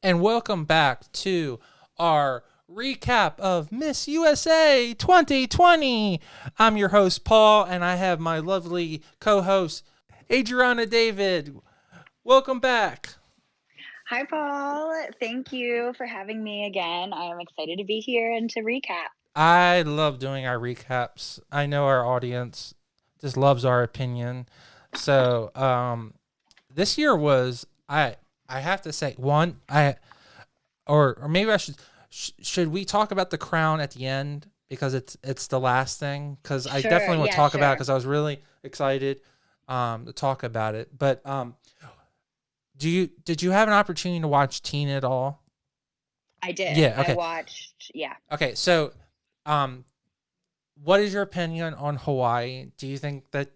and welcome back to our recap of Miss USA 2020. I'm your host, Paul, and I have my lovely co host, Adriana David. Welcome back. Hi, Paul. Thank you for having me again. I am excited to be here and to recap. I love doing our recaps. I know our audience just loves our opinion. So, this year was I have to say one or maybe I should we talk about the crown at the end because it's the last thing because I Sure. definitely want to Yeah, talk about it sure. because I was really excited to talk about it. But did you have an opportunity to watch Teen at all? I did. Yeah. I Okay. watched, yeah. Okay. So, um, what is your opinion on Hawaii? Do you think that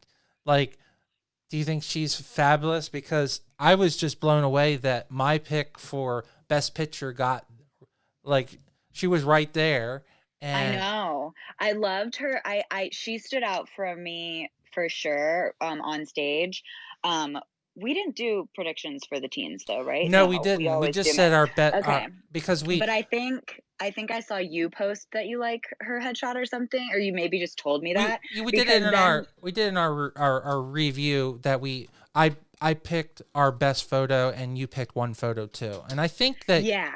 like do you think she's fabulous? Because I was just blown away that my pick for best picture got like she was right there I and know. I loved her. She stood out for me for sure on stage. Um, we didn't do predictions for the teens though, right? no, we No, we didn't. We always just do said mine. our bet Okay. because we But I think I saw you post that you like her headshot or something, or you maybe just told me that we did it because in then our review that I picked our best photo and you picked one photo too. And yeah.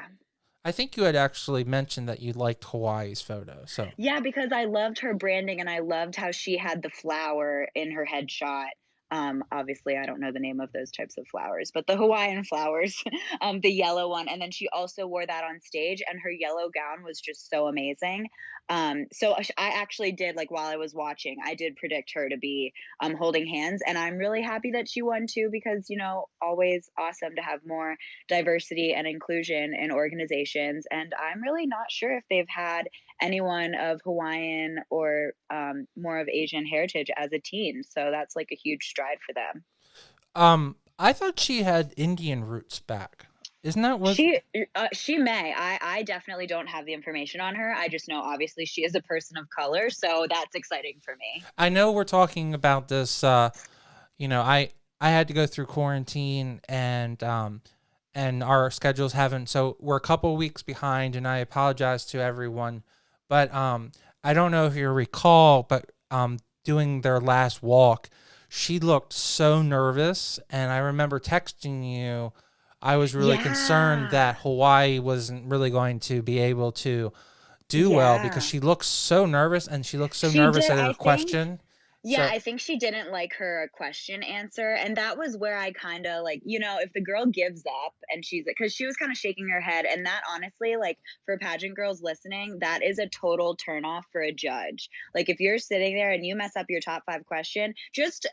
I think you had actually mentioned that you liked Hawaii's photo. So Yeah, because I loved her branding and I loved how she had the flower in her headshot. Obviously, I don't know the name of those types of flowers, but the Hawaiian flowers, the yellow one. And then she also wore that on stage, and her yellow gown was just so amazing. So I actually did, like, while I was watching, I did predict her to be holding hands. And I'm really happy that she won too, because, always awesome to have more diversity and inclusion in organizations. And I'm really not sure if they've had anyone of Hawaiian or more of Asian heritage as a teen. So that's like a huge stride for them. I thought she had Indian roots back. Isn't that was She may. I definitely don't have the information on her. I just know obviously she is a person of color, so that's exciting for me. I know we're talking about this I had to go through quarantine and our schedules haven't so we're a couple weeks behind and I apologize to everyone. But I don't know if you recall, but doing their last walk, she looked so nervous and I remember texting you. I was really concerned Yeah. that Hawaii wasn't really going to be able to do well because Yeah. she looks so nervous and she looks so She nervous did, at her I think. question. Yeah, So I think she didn't like her question answer. And that was where I kind of like, if the girl gives up and she's because she was kind of shaking her head. And that honestly, like for pageant girls listening, that is a total turnoff for a judge. Like if you're sitting there and you mess up your top five question, just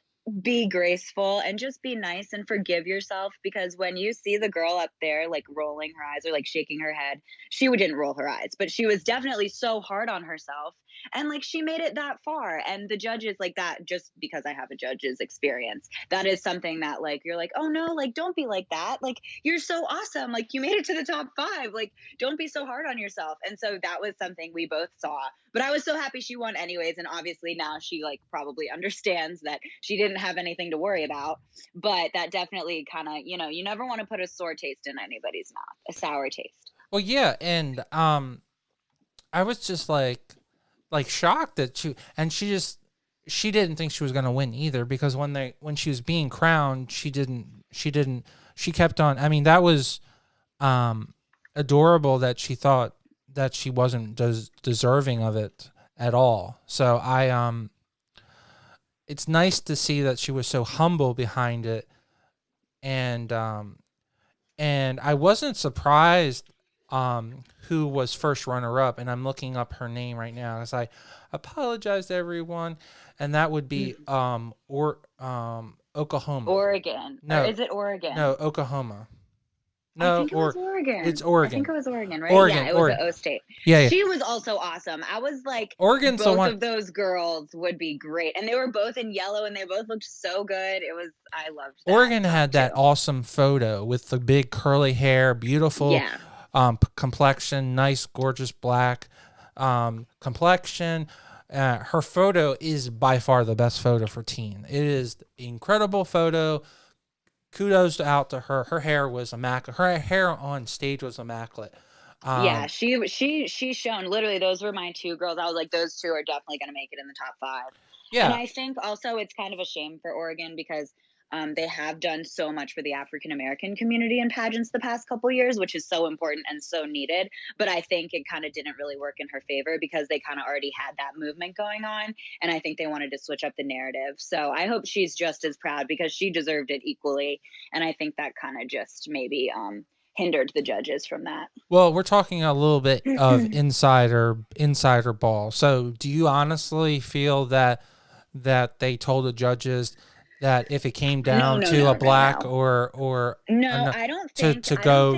be graceful and just be nice and forgive yourself, because when you see the girl up there like rolling her eyes or like shaking her head, she didn't roll her eyes, but she was definitely so hard on herself, and like she made it that far. And the judges, like, that, just because I have a judge's experience, that is something that like you're like, oh no, like don't be like that, like you're so awesome, like you made it to the top five, like don't be so hard on yourself. And so that was something we both saw, but I was so happy she won anyways. And obviously now she like probably understands that she didn't have anything to worry about. But that definitely kind of, you never want to put a sore taste in anybody's mouth, a sour taste. well, yeah, and I was just like shocked that she didn't think she was gonna win either because when she was being crowned, she kept on. I mean, that was um adorable that she thought that she wasn't deserving of it at all. So it's nice to see that she was so humble behind it, and and I wasn't surprised who was first runner up, and I'm looking up her name right now as I apologize to everyone, and that would be Mhm. or Oklahoma. Oregon, or No, is it no, Oregon? Oklahoma. I No, think it was or it's Oregon. I think Oregon. it was Oregon, right? Yeah, Oregon, it was Oregon. the O State. Yeah, yeah. She was also awesome. I was like, Oregon's the both one. of those girls would be great. And they were both in yellow and they both looked so good. I loved that Oregon shot had that too. awesome photo with the big curly hair, beautiful Yeah. complexion, nice, gorgeous black complexion. Her photo is by far the best photo for teen. It is incredible photo, kudos out to her. Her hair was immaculate. Her hair on stage was immaculate. Yeah, Um, she's shown, literally, those were my two girls. I was like, those two are definitely going to make it in the top five. And yeah. I think also it's kind of a shame for Oregon because they have done so much for the African American community in pageants the past couple years, which is so important and so needed. But I think it kind of didn't really work in her favor because they kind of already had that movement going on. And I think they wanted to switch up the narrative. So I hope she's just as proud because she deserved it equally. And I think that kind of just maybe hindered the judges from that. Well, we're talking a little bit of insider ball. So, do you honestly feel that they told the judges that if it came No, down no, to a no, no, black no. or No, an, to go?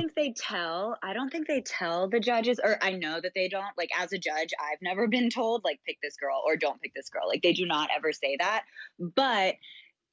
I don't think they tell the judges, or I know that they don't. Like, as a judge, I've never been told like pick this girl or don't pick this girl. Like, they do not ever say that. But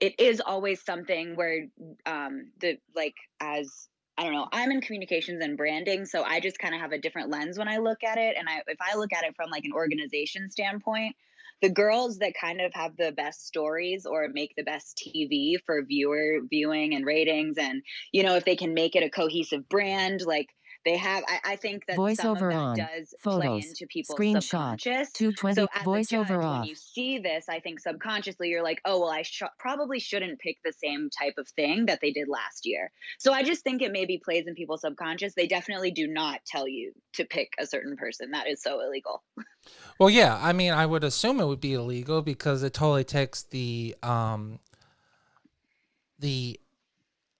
it is always something where the like as I don't know, I'm in communications and branding, so I just kind of have a different lens when I look at it. And if I look at it from like an organization standpoint, the girls that kind of have the best stories or make the best TV for viewing and ratings, and if they can make it a cohesive brand, like they have, I think that some of Voiceover that on. does play Photos. into people's Screenshot. subconscious. 220. So as a Voiceover judge, when off. you see this, I think subconsciously you're like, oh, well, I probably shouldn't pick the same type of thing that they did last year. So I just think it maybe plays in people's subconscious. They definitely do not tell you to pick a certain person. That is so illegal. Well, yeah. I mean, I would assume it would be illegal because it totally takes the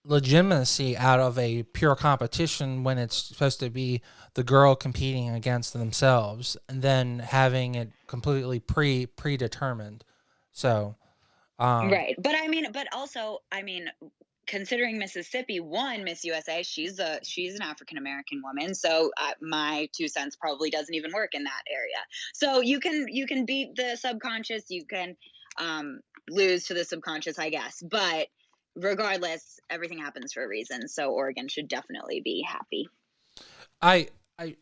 legitimacy out of a pure competition when it's supposed to be the girl competing against themselves and then having it completely predetermined. So, Right. But also, considering Mississippi won Miss USA, she's an African American woman, so my 2 cents probably doesn't even work in that area. So you can beat the subconscious, you can lose to the subconscious, I guess. But regardless, everything happens for a reason. So Oregon should definitely be happy. I I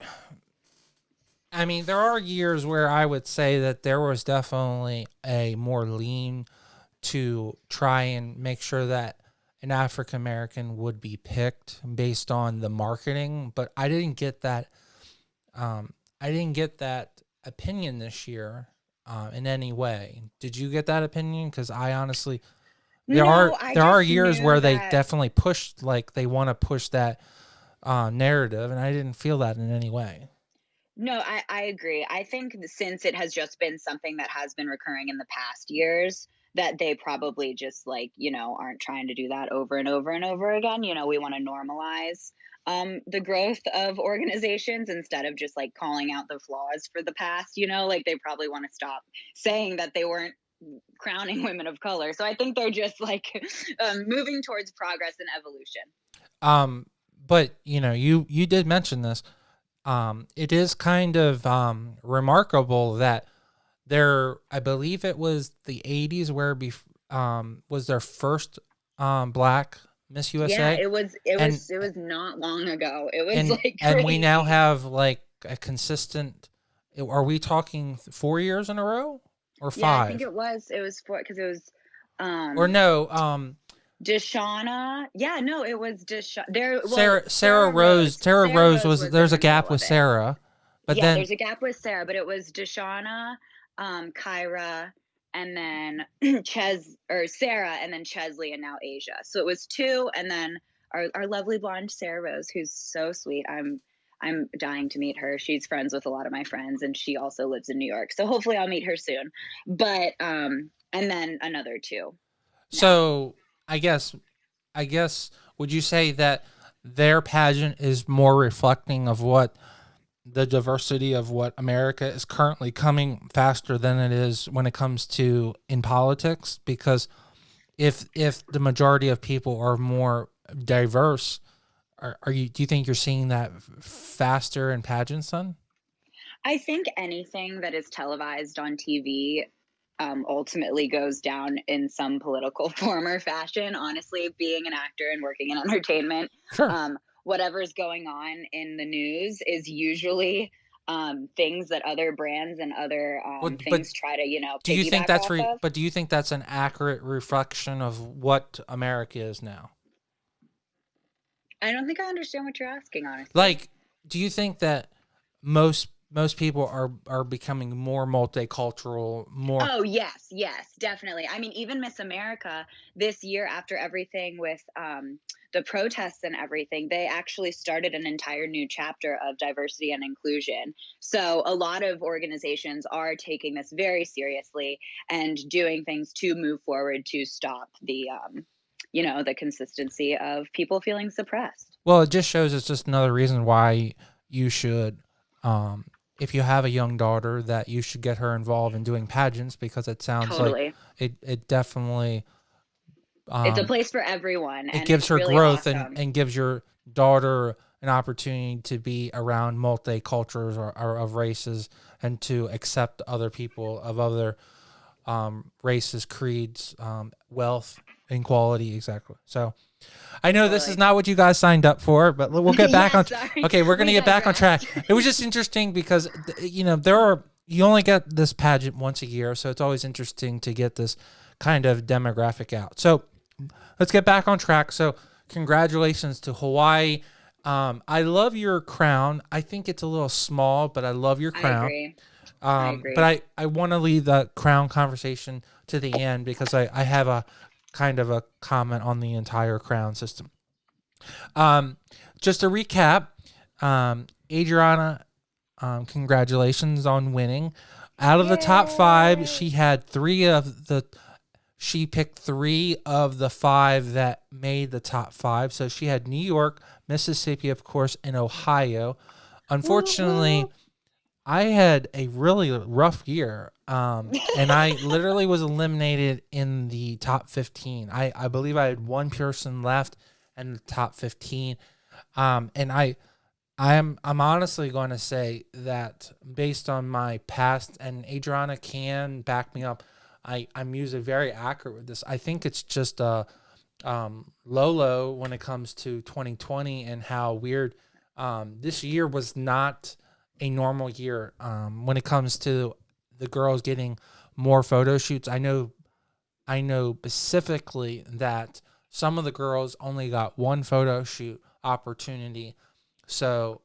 I mean, there are years where I would say that there was definitely a more lean to try and make sure that an African American would be picked based on the marketing, but I didn't get that. I didn't get that opinion this year in any way. Did you get that opinion? Because I honestly, No, I there are just years knew where they that. definitely pushed like they want to push that narrative, and I didn't feel that in any way. No, I agree. I think since it has just been something that has been recurring in the past years, that they probably just like, aren't trying to do that over and over and over again. We want to normalize the growth of organizations instead of just like calling out the flaws for the past, like they probably want to stop saying that they weren't crowning women of color. So I think they're just like moving towards progress and evolution. But you did mention this. It is kind of remarkable that I believe it was the 80s where was their first black Miss Yeah, USA, and it was not long ago. It was and like and we now crazy. have like a consistent. Are we talking 4 years in a row or Yeah, I think five it was for because it was or um no? Deshauna. Yeah, no, it was Deshauna. Sarah Rose. Sarah Sarah Rose Rose was was in there's a the middle gap of with it. Sarah, but Yeah, then there's a gap with Sarah, but it was Deshauna, Kyra, and then Sarah, and then Chesley, and now Asia. So it was two, and then our lovely blonde Sarah Rose, who's so sweet. I'm dying to meet her. She's friends with a lot of my friends, and she also lives in New York. So hopefully I'll meet her soon. But and then another two now. so I guess would you say that their pageant is more reflecting of what the diversity of what America is currently coming faster than it is when it comes to in politics? Because if the majority of people are more diverse, do you think you're seeing that faster in pageants then? I think anything that is televised on TV ultimately goes down in some political form or fashion. Honestly, being an actor and working in entertainment, Sure. whatever's going on in the news is usually things that other brands and other But things try to, do you think piggyback that's off of. but do you think that's an accurate reflection of what America is now? I don't think I understand what you're asking, honestly. Like, do you think that most people are becoming more multicultural, more? Oh, yes, yes, definitely. I mean, even Miss America this year, after everything with the protests and everything, they actually started an entire new chapter of diversity and inclusion. So, a lot of organizations are taking this very seriously and doing things to move forward to stop the consistency of people feeling suppressed. Well, it just shows it's just another reason why you should, um, if you have a young daughter, that you should get her involved in doing pageants because it sounds like Totally. it definitely It's a um, place for everyone, it and gives it's her really growth awesome. and gives your daughter an opportunity to be around multicultures or of races and to accept other people of other races, creeds, wealth, inequality, exactly. So I know this is Totally. not what you guys signed up for, but we'll get back on. Yes, sorry. Okay, we're gonna We get back on track. digressed. It was just interesting because you only get this pageant once a year, so it's always interesting to get this kind of demographic out. So let's get back on track. So congratulations to Hawaii. I love your crown. I think it's a little small, but I love your I crown. agree. I But agree. I want to leave the crown conversation to the end because I have a kind of a comment on the entire crown system. Um, just to recap, Adriana, congratulations on winning. Out of the top five, Yay! she picked three of the five that made the top five. So she had New York, Mississippi, of course, and Ohio. Woo Unfortunately, woo. I had a really rough year. And I literally was eliminated in the top 15. I believe I had one person left in the top 15. And I'm honestly going to say that based on my past, and Adriana can back me up, I'm usually very accurate with this. I think it's just a low when it comes to 2020 and how weird this year was not a normal year when it comes to the girls getting more photo shoots. I know specifically that some of the girls only got one photo shoot opportunity. So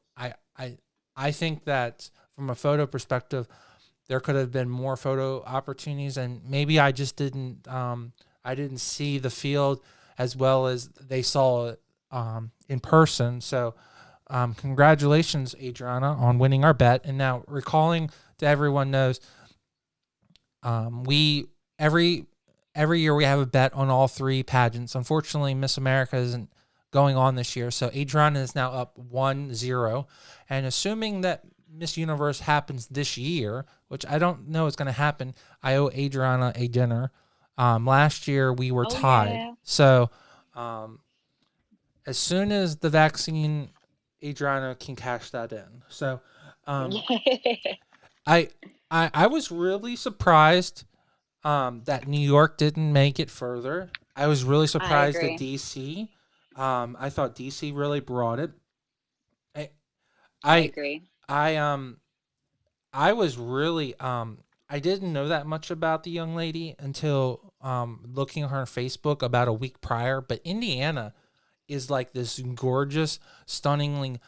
I think that from a photo perspective, there could have been more photo opportunities, and maybe I didn't see the field as well as they saw it in person. So congratulations, Adriana, on winning our bet. And now recalling to everyone knows, we every year we have a bet on all three pageants. Unfortunately, Miss America isn't going on this year, so Adriana is now up 1-0. And assuming that Miss Universe happens this year, which I don't know is going to happen, I owe Adriana a dinner. Last year we were Oh tied, yeah. so um, as soon as the vaccine, Adriana can cash that in. So um, I, I was really surprised that New York didn't make it further. I was really I surprised at agree. DC. I thought DC really brought it. I I I agree. I I was really I didn't know that much about the young lady until looking at her Facebook about a week prior. But Indiana is like this gorgeous, stunningly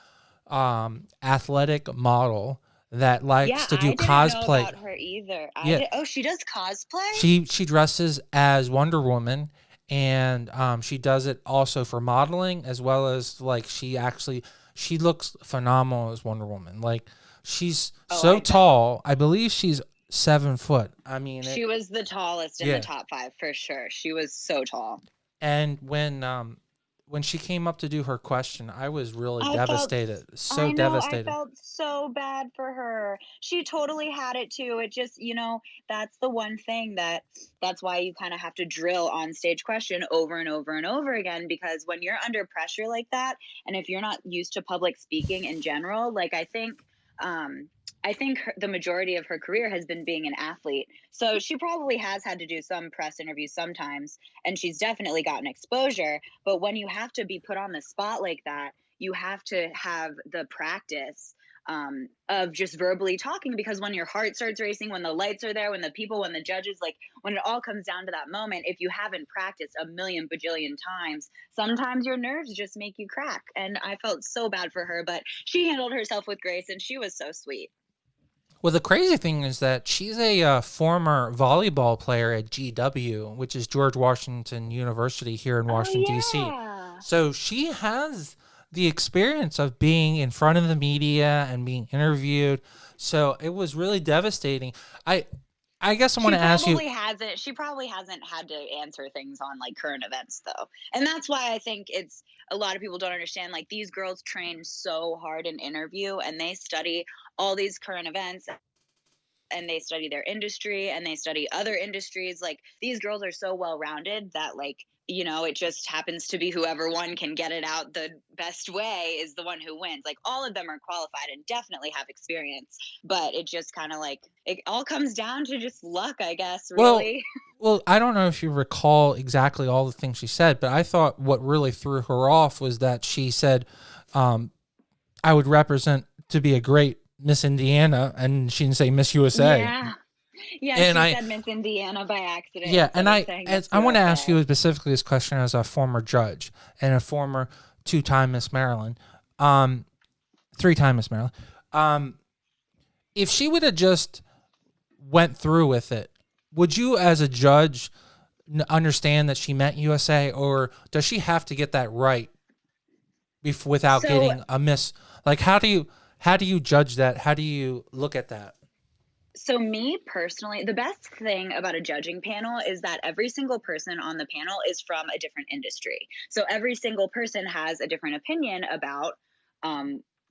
athletic model that likes Yeah, to do I didn't know cosplay. about her either. I Yeah, did. Oh, she does cosplay? she dresses as Wonder Woman, and she does it also for modeling as well as like she looks phenomenal as Wonder Woman. Like she's Oh, so I bet. tall. I believe she's 7 foot. I mean it. She was the tallest in the Yeah. top 5 for sure. She was so tall. And when she came up to do her question, I was really I felt devastated. So I know, I devastated. felt so bad for her. She totally had it too. It just, that's the one thing that's why you kind of have to drill on stage question over and over and over again, because when you're under pressure like that, and if you're not used to public speaking in general, like um I think the majority of her career has been being an athlete. So she probably has had to do some press interviews sometimes, and she's definitely gotten exposure. But when you have to be put on the spot like that, you have to have the practice of just verbally talking, because when your heart starts racing, when the lights are there, when the people, when the judges, like when it all comes down to that moment, if you haven't practiced a million bajillion times, sometimes your nerves just make you crack. And I felt so bad for her, but she handled herself with grace and she was so sweet. Well, the crazy thing is that she's a former volleyball player at GW, which is George Washington University here in Oh, Washington, D.C. yeah. So she has the experience of being in front of the media and being interviewed. So it was really devastating. I I guess I want to ask you. She probably hasn't had to answer things on like current events though. And that's why I think it's a lot of people don't understand, like these girls train so hard in interview and they study all these current events and they study their industry and they study other industries. Like these girls are so well rounded that, like, you know, it just happens to be whoever one can get it out the best way is the one who wins. Like all of them are qualified and definitely have experience, but it just kind of like it all comes down to just luck, I guess, Well, really. well, I don't know if you recall exactly all the things she said, but I thought what really threw her off was that she said, "I would represent to be a great Miss Indiana," and she didn't say Miss USA. Yeah. Yeah, And she I, said Miss Indiana by accident yeah, instead and of saying Miss I want to ask you USA. specifically this question as a former judge and a former two-time Miss Maryland, three-time Miss Maryland. Um, if she would have just went through with it, would you, as a judge, understand that she meant USA, or does she have to get that right without So getting a miss? Like, how do you judge that? How do you look at that? So, me personally, the best thing about a judging panel is that every single person on the panel is from a different industry. So, every single person has a different opinion about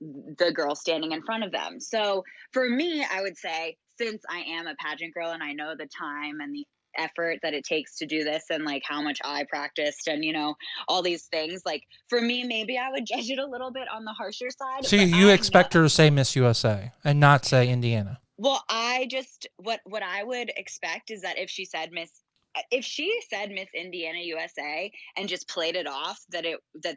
the girl standing in front of them. So, for me, I would say, since I am a pageant girl and I know the time and the effort that it takes to do this and like how much I practiced and, you know, all these things, like for me, maybe I would judge it a little bit on the harsher side, So but you I know. expect her to say Miss USA and not say Indiana? Well, I just what I would expect is that if she said Miss Indiana USA and just played it off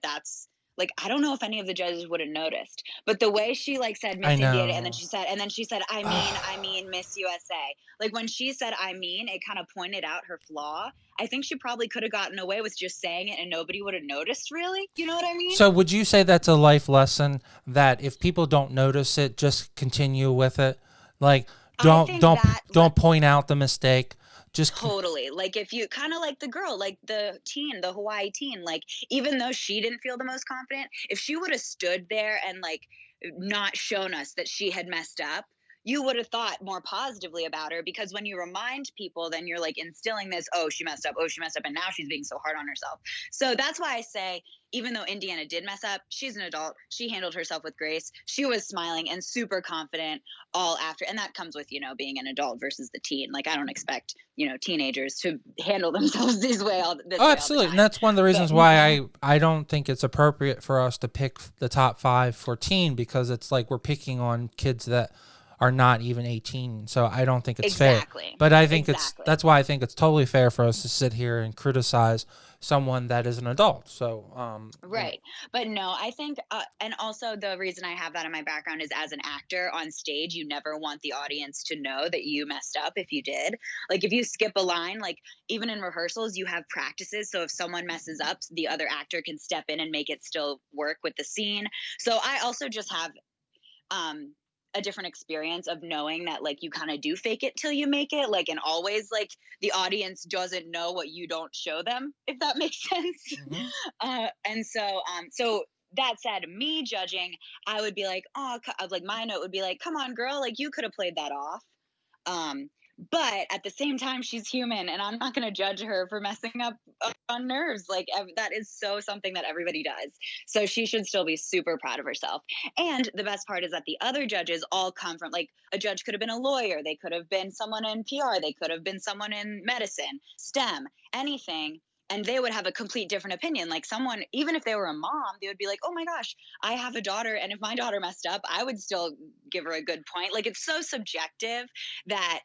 that's like, I don't know if any of the judges would have noticed. But the way she like said I Miss Indiana and then know. she said I mean Miss USA. Like when she said I mean, it kind of pointed out her flaw. I think she probably could have gotten away with just saying it and nobody would have noticed really. You know what I mean? So would you say that's a life lesson that if people don't notice it, just continue with it? Like I think that don't point out the mistake. Just Totally. Like if you kind of like the girl, like the teen, the Hawaii teen, like even though she didn't feel the most confident, if she would have stood there and like not shown us that she had messed up, you would have thought more positively about her, because when you remind people, then you're like instilling this, oh, she messed up, oh, she messed up, and now she's being so hard on herself. So that's why I say, even though Indiana did mess up, she's an adult. She handled herself with grace. She was smiling and super confident all after. And that comes with, you know, being an adult versus the teen. Like I don't expect, you know, teenagers to handle themselves oh, way all the absolutely. And time. that's one of the But reasons why I don't think it's appropriate for us to pick the top five for teen, because it's like we're picking on kids that are not even 18. So I don't think it's fair. exactly. But I think Exactly. that's why I think it's totally fair for us to sit here and criticize someone that is an adult. So, Right. But no, I think, and also the reason I have that in my background is as an actor on stage, you never want the audience to know that you messed up if you did. Like if you skip a line, like even in rehearsals, you have practices. So if someone messes up, the other actor can step in and make it still work with the scene. So I also just have um a different experience of knowing that like you kind of do fake it till you make it, like, and always like the audience doesn't know what you don't show them, if that makes sense. mhm. And so so that said, me judging, I would be like, oh, like my note would be like, come on girl, like you could have played that off. um but at the same time, she's human and I'm not going to judge her for messing up on nerves. Like that is so something that everybody does. So she should still be super proud of herself. And the best part is that the other judges all come from, like, a judge could have been a lawyer, they could have been someone in PR, they could have been someone in medicine, STEM, anything, and they would have a complete different opinion. Like someone, even if they were a mom, they would be like, oh my gosh, I have a daughter, and if my daughter messed up, I would still give her a good point. Like it's so subjective that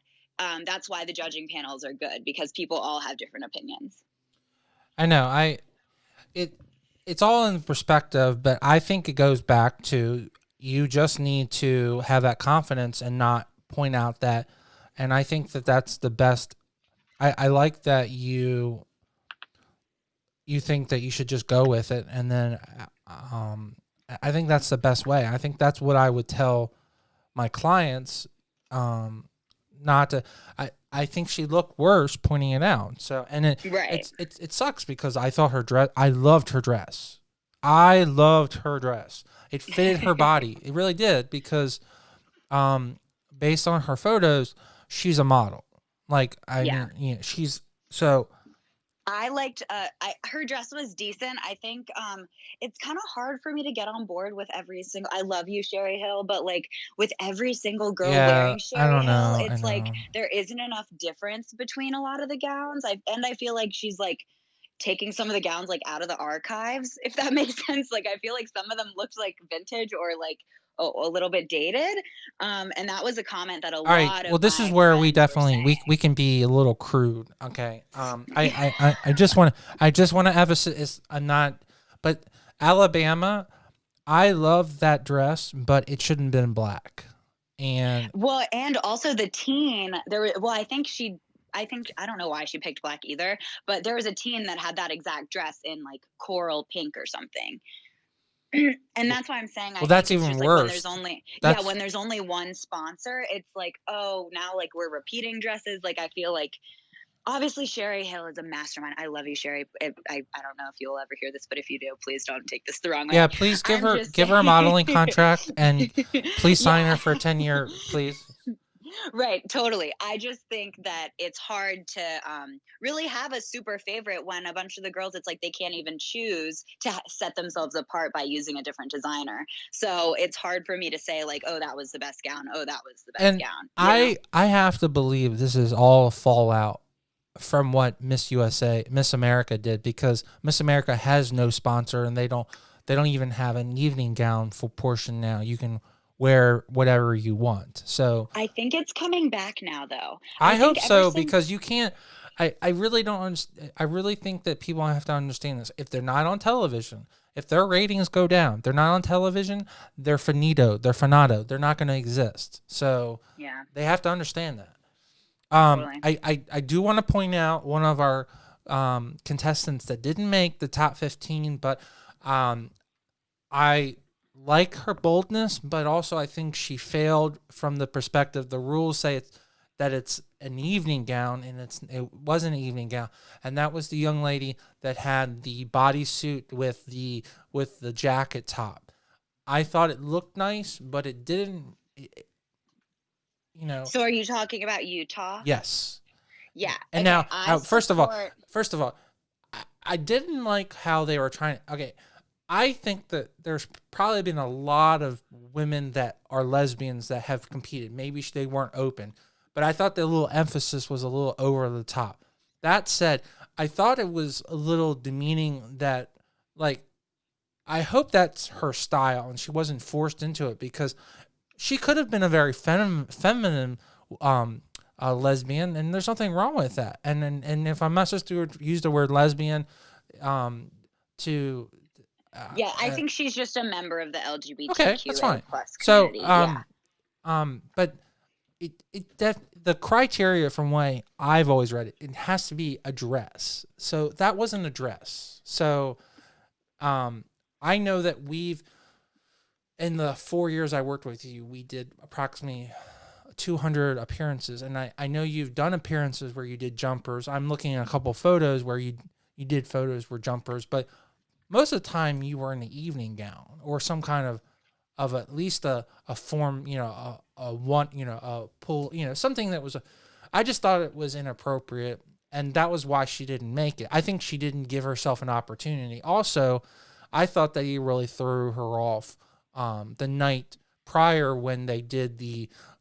that's why the judging panels are good, because people all have different opinions. I know. It it's all in perspective, but I think it goes back to you just need to have that confidence and not point out that. And I think that that's the best. I like that you think that you should just go with it, and then um, I think that's the best way. I think that's what I would tell my clients. Not to. I think she looked worse pointing it out. So and Right. it sucks because I thought her dress. I loved her dress. I loved her dress. It fitted her body. It really did because um, based on her photos, she's a model. Like I Yeah. mean, you know, she's so. I liked her dress was decent. I think it's kind of hard for me to get on board with every single I love you Sherry Hill, but like with every single girl Yeah, wearing I Sherry don't Hill, know. I it's like know. there isn't enough difference between a lot of the gowns. I feel like she's like taking some of the gowns like out of the archives, if that makes sense. Like I feel like some of them looked like vintage or like a little bit dated. And that was a comment that a All right. lot Well, of this is my where we friends were definitely we saying. can be a little crude. Okay. I just want to emphasize I'm not, but Alabama. I love that dress, but it shouldn't have been black. And Well, and also the teen well, I think I don't know why she picked black either, but there was a teen that had that exact dress in like coral pink or something. And that's why I'm saying well, I think that's it's even just like when worse. there's only yeah, That's when there's only one sponsor, it's like, oh, now like we're repeating dresses. Like I feel like obviously Sherry Hill is a mastermind. I love you, Sherry. I don't know if you'll ever hear this, but if you do, please don't take this the wrong way. yeah. Please I'm just give her a saying. modeling contract and please sign her Yeah. for a 10-year, please. Right, totally. I just think that it's hard to really have a super favorite when a bunch of the girls, it's like they can't even choose to set themselves apart by using a different designer. So it's hard for me to say, like, oh, that was the best gown. Oh, that was the best And gown, you know? I have to believe this is all fallout from what Miss America did because Miss America has no sponsor and they don't even have an evening gown for portion now. You can wear whatever you want. So I think it's coming back now, though. I I think hope ever so since, because you can't. I really don't understand. I really think that people have to understand this. If they're not on television, if their ratings go down, they're not on television, they're finito, they're finado. They're not going to exist. So yeah, they have to understand that. totally. I do want to point out one of our contestants that didn't make the top 15, but um, I like her boldness, but also I think she failed from the perspective. The rules say that it's an evening gown, and it wasn't an evening gown, and that was the young lady that had the bodysuit with the jacket top. I thought it looked nice, but it didn't. You know, So are you talking about Utah? yes. Yeah. And Okay. now, I support. first of all, I didn't like how they were trying. Okay, I think that there's probably been a lot of women that are lesbians that have competed. Maybe they weren't open, but I thought the little emphasis was a little over the top. That said, I thought it was a little demeaning that, like, I hope that's her style and she wasn't forced into it because she could have been a very feminine um, lesbian, and there's nothing wrong with that. And if I'm not supposed to use the word lesbian, um, to Yeah, I uh, think she's just a member of the okay, that's LGBTQA fine. plus So, community. Yeah. but the criteria from way I've always read it, it has to be a dress. So that wasn't a dress. So, um, I know that we've in the 4 years I worked with you, we did approximately 200 appearances, and I know you've done appearances where you did jumpers. I'm looking at a couple photos where you did photos where jumpers, but most of the time you were in an evening gown or some kind of at least a form, a one, a pull, something that was I just thought it was inappropriate, and that was why she didn't make it. I think she didn't give herself an opportunity. Also, I thought that he really threw her off the night prior when they did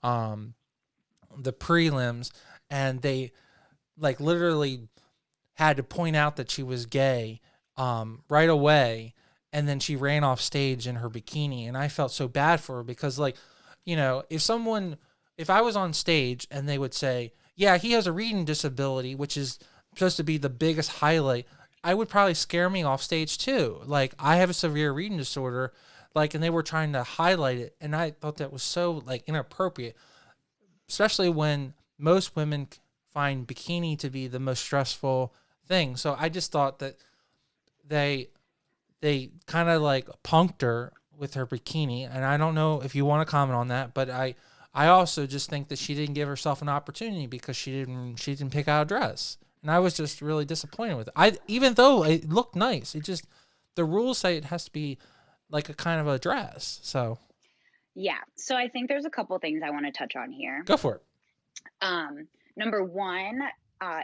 um, the prelims, and they like literally had to point out that she was gay right away, and then she ran off stage in her bikini, and I felt so bad for her because like, if I was on stage and they would say, yeah, he has a reading disability, which is supposed to be the biggest highlight, I would probably scare me off stage too. Like I have a severe reading disorder like, and they were trying to highlight it, and I thought that was so like inappropriate, especially when most women find bikini to be the most stressful thing. So I just thought that they they kind of like punked her with her bikini, and I don't know if you want to comment on that, but I also just think that she didn't give herself an opportunity because she didn't pick out a dress, and I was just really disappointed with it. I even though it looked nice, it just the rules say it has to be like a kind of a dress. So Yeah. So I think there's a couple things I want to touch on here. go for it. Number one,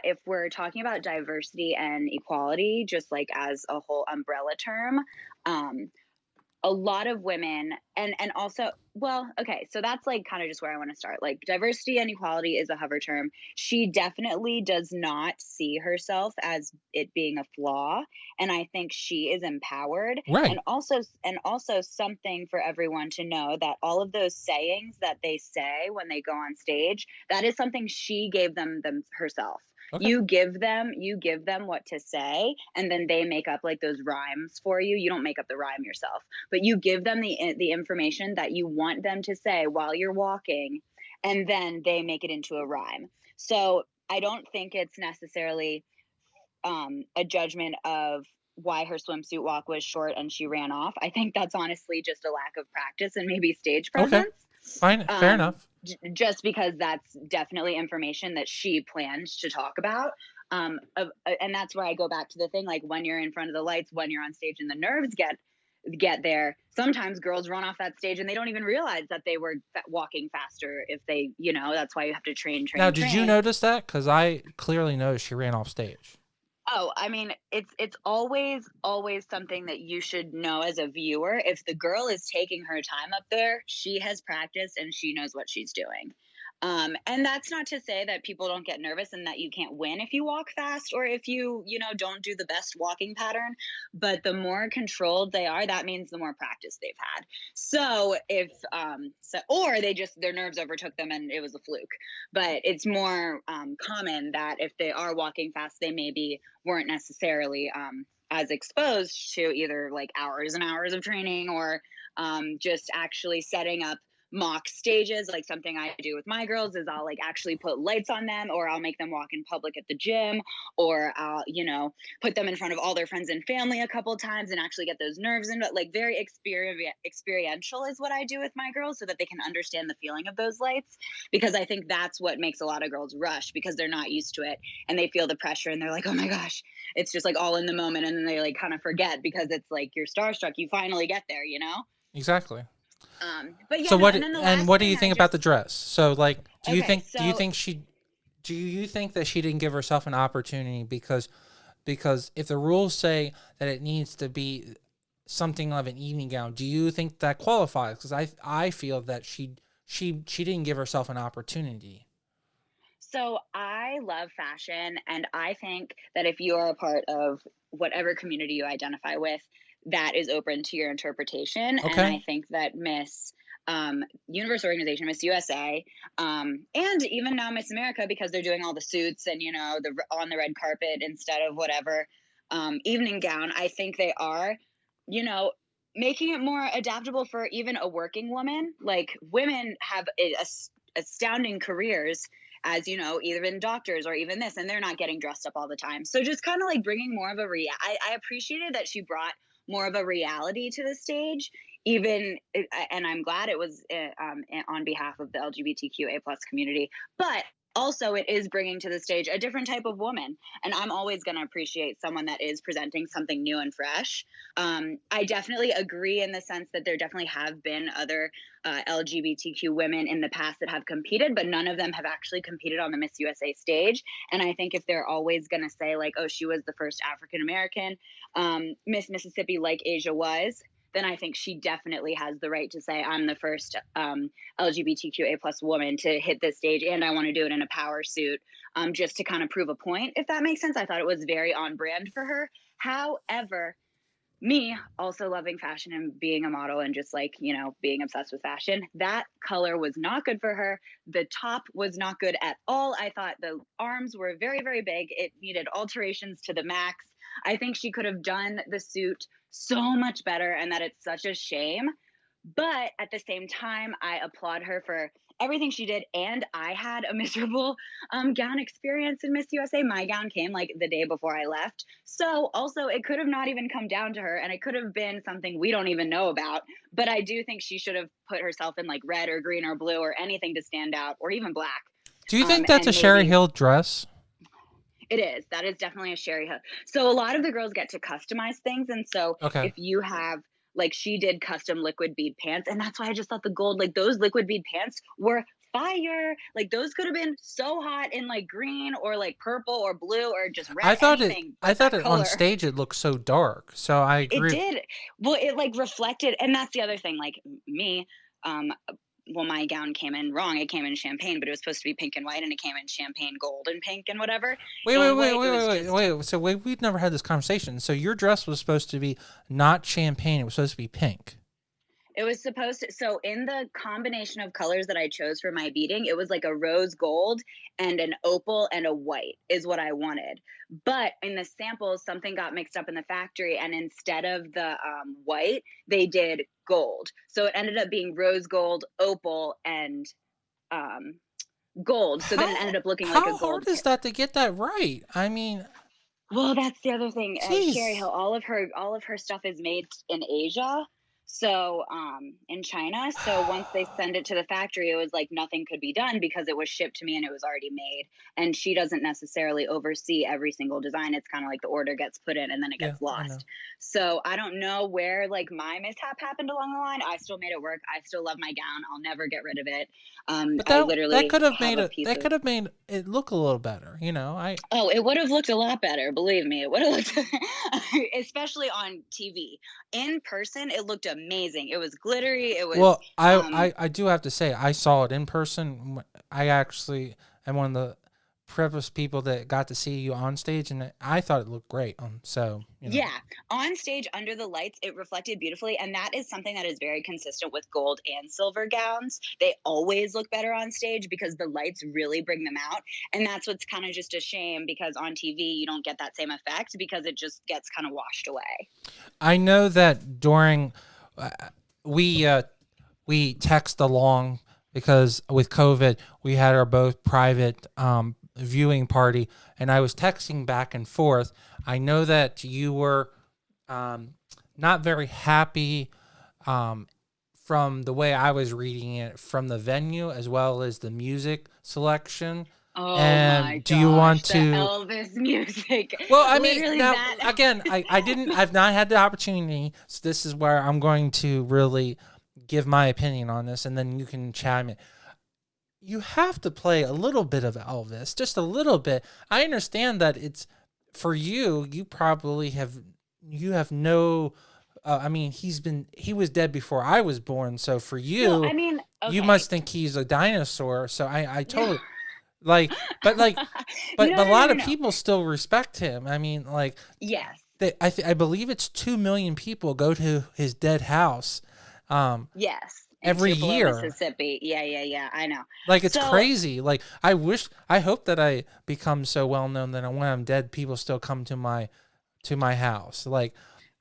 if we're talking about diversity and equality, just like as a whole umbrella term, um, a lot of women and also, well, okay, so that's like kind of just where I want to start. Like diversity and equality is a hover term. She definitely does not see herself as it being a flaw, and I think she is empowered. Right. And also something for everyone to know, that all of those sayings that they say when they go on stage, that is something she gave them herself. Okay. You give them what to say, and then they make up like those rhymes for you. You don't make up the rhyme yourself, but you give them the information that you want them to say while you're walking, and then they make it into a rhyme. So I don't think it's necessarily a judgment of why her swimsuit walk was short and she ran off. I think that's honestly just a lack of practice and maybe stage Okay. presence. Fine. Fair enough. Just because that's definitely information that she planned to talk about. And that's where I go back to the thing, like when you're in front of the lights, when you're on stage and the nerves get there, sometimes girls run off that stage and they don't even realize that they were walking faster. If they, that's why you have to train Now, did you train. notice that? Because I clearly noticed she ran off stage. Oh, I mean, it's always something that you should know as a viewer. If the girl is taking her time up there, she has practiced and she knows what she's doing. And that's not to say that people don't get nervous and that you can't win if you walk fast, or if you don't do the best walking pattern. But the more controlled they are, that means the more practice they've had. So if or they just, their nerves overtook them and it was a fluke. But it's more common that if they are walking fast, they maybe weren't necessarily as exposed to either like hours and hours of training, or just actually setting up mock stages. Like something I do with my girls is I'll like actually put lights on them, or I'll make them walk in public at the gym, or I'll put them in front of all their friends and family a couple times and actually get those nerves in. But like very experiential is what I do with my girls, so that they can understand the feeling of those lights, because I think that's what makes a lot of girls rush, because they're not used to it and they feel the pressure and they're like, oh my gosh, it's just like all in the moment, and then they like kind of forget because it's like you're starstruck, you finally get there. Exactly. But yeah, So no, what and then the and last what do thing you I think about the just dress? So like, okay, do you so think that she didn't give herself an opportunity because if the rules say that it needs to be something of an evening gown, do you think that qualifies? Because I feel that she didn't give herself an opportunity. so I love fashion, and I think that if you are a part of whatever community you identify with, that is open to your interpretation. And I Okay. think that Miss Universe Organization, Miss USA, and even now Miss America, because they're doing all the suits and the on the red carpet instead of whatever evening gown, I think they are, you know, making it more adaptable for even a working woman. Like women have astounding careers as either in doctors or even this, and they're not getting dressed up all the time. So just kind of like bringing more of a I appreciated that she brought more of a reality to the stage, even, and I'm glad it was on behalf of the LGBTQA plus community. But also it is bringing to the stage a different type of woman, and I'm always going to appreciate someone that is presenting something new and fresh. I definitely agree in the sense that there definitely have been other LGBTQ women in the past that have competed, but none of them have actually competed on the Miss USA stage. And I think if they're always going to say like, oh, she was the first African American Miss Mississippi, like Asia was, then I think she definitely has the right to say, I'm the first LGBTQA plus woman to hit this stage, and I want to do it in a power suit, just to kind of prove a point, if that makes sense. I thought it was very on brand for her. However, me also loving fashion and being a model and just like being obsessed with fashion, that color was not good for her. The top was not good at all. I thought the arms were very, very big. It needed alterations to the max. I think she could have done the suit so much better, and that it's such a shame But at the same time, I applaud her for everything she did. And I had a miserable gown experience in Miss USA. My gown came like the day before I left. So also, it could have not even come down to her, and it could have been something we don't even know about. But I do think she should have put herself in like red or green or blue or anything to stand out, or even black. Do you think that's a And Sherry maybe Hill dress? it is. That is definitely a Sherry Hill. So a lot of the girls get to customize things. And so Okay. if you have, like, she did custom liquid bead pants. And that's why I just thought the gold, like, those liquid bead pants were fire. Like, those could have been so hot in like green or like purple or blue or just red, anything I but thought that it on color. stage it looked so dark. So I It agree. did. Well, it like reflected. And that's the other thing. Like, me, um, well, my gown came in wrong. It came in champagne, but it was supposed to be pink and white, and it came in champagne gold and pink and whatever. Anyway, it was just Wait. So we've never had this conversation. So your dress was supposed to be not champagne. It was supposed to be pink. it was supposed to, so in the combination of colors that I chose for my beading, it was like a rose gold and an opal and a white is what I wanted. But in the samples, something got mixed up in the factory, and instead of the white, they did gold. So it ended up being rose gold, opal, and um, gold. So then it ended up looking like a How gold. hard is that to get that right? I mean, Well, that's the other thing. Sherry jeez. Hill, all of her stuff is made in Asia. So, in China. So once they send it to the factory, it was like nothing could be done because it was shipped to me and it was already made. And she doesn't necessarily oversee every single design. It's kind of like the order gets put in and then it Yeah, gets I know. lost. So I don't know where like my mishap happened along the line. I still made it work. I still love my gown. I'll never get rid of it. But I that literally could have have made a it. piece That of. could have made it look a little better. You know, I. Oh, it would have looked a lot better, believe me. It would have looked, especially on TV. In person, it looked amazing. It was glittery. It was, Well, um, I do have to say I saw it in person. I actually am one of the privileged people that got to see you on stage, and I thought it looked great. So you know. yeah, on stage under the lights, it reflected beautifully. And that is something that is very consistent with gold and silver gowns. They always look better on stage because the lights really bring them out. And that's what's kind of just a shame because on TV, you don't get that same effect because it just gets kind of washed away. I know that during uh, we uh, we text along because with COVID we had our both private viewing party, and I was texting back and forth. I know that you were um, not very happy um, from the way I was reading it from the venue as well as the music selection. Oh my And do you want gosh, the to? Elvis music. Well, I mean, Literally now that. again, I've not had the opportunity. So this is where I'm going to really give my opinion on this, and then you can chime in. You have to play a little bit of Elvis, just a little bit. I understand that it's for you. You probably you have no. I mean, he was dead before I was born. So for No, you, I mean, you okay. must think he's a dinosaur. So I No. totally like, but like, No, but a no, no, lot no, of no. people still respect him. I mean, like, Yes. I believe it's 2 million people go to his dead house, Yes. In every Tupelo, year. Mississippi. Yeah, yeah, yeah. I know. Like it's So, crazy. Like I hope that I become so well known that when I'm dead, people still come to my house. Like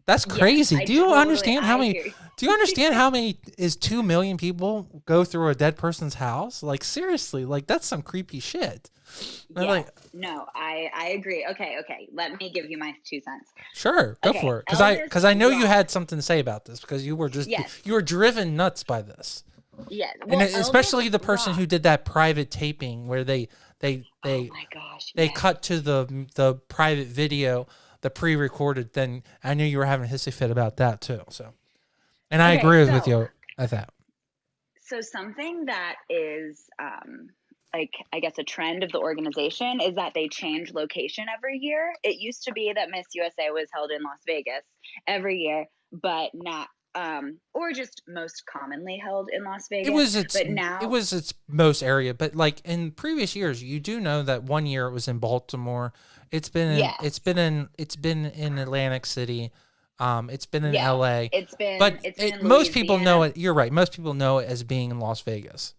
that's yes, crazy. I hear you. Do you understand how many is 2 million people go through a dead person's house? Like seriously, like that's some creepy shit. I'm Yes. like, No, I agree. Okay, okay. Let me give you my 2 cents. sure, go Okay, for it. Elvis Because I know you rocked. had something to say about this because Yes. you were driven nuts by this. Yes. And Well, Elvis especially the person who rocked. did that private taping where they Oh they my gosh, they yes. cut to the private video, the pre-recorded thing. I knew you were having a hissy fit about that too. So, and I Okay, agree with so you at that. something that is like I guess a trend of the organization is that they change location every year. It used to be that Miss USA was held in Las Vegas every year, but not or just most commonly held in Las Vegas. But It now, was its most area, but like in previous years, you do know that one year it was in Baltimore. yes, It's been in Atlantic City. It's been in yes, LA. it's been But it's been in most people know Louisiana. it. You're right. Most people know it as being in Las Vegas.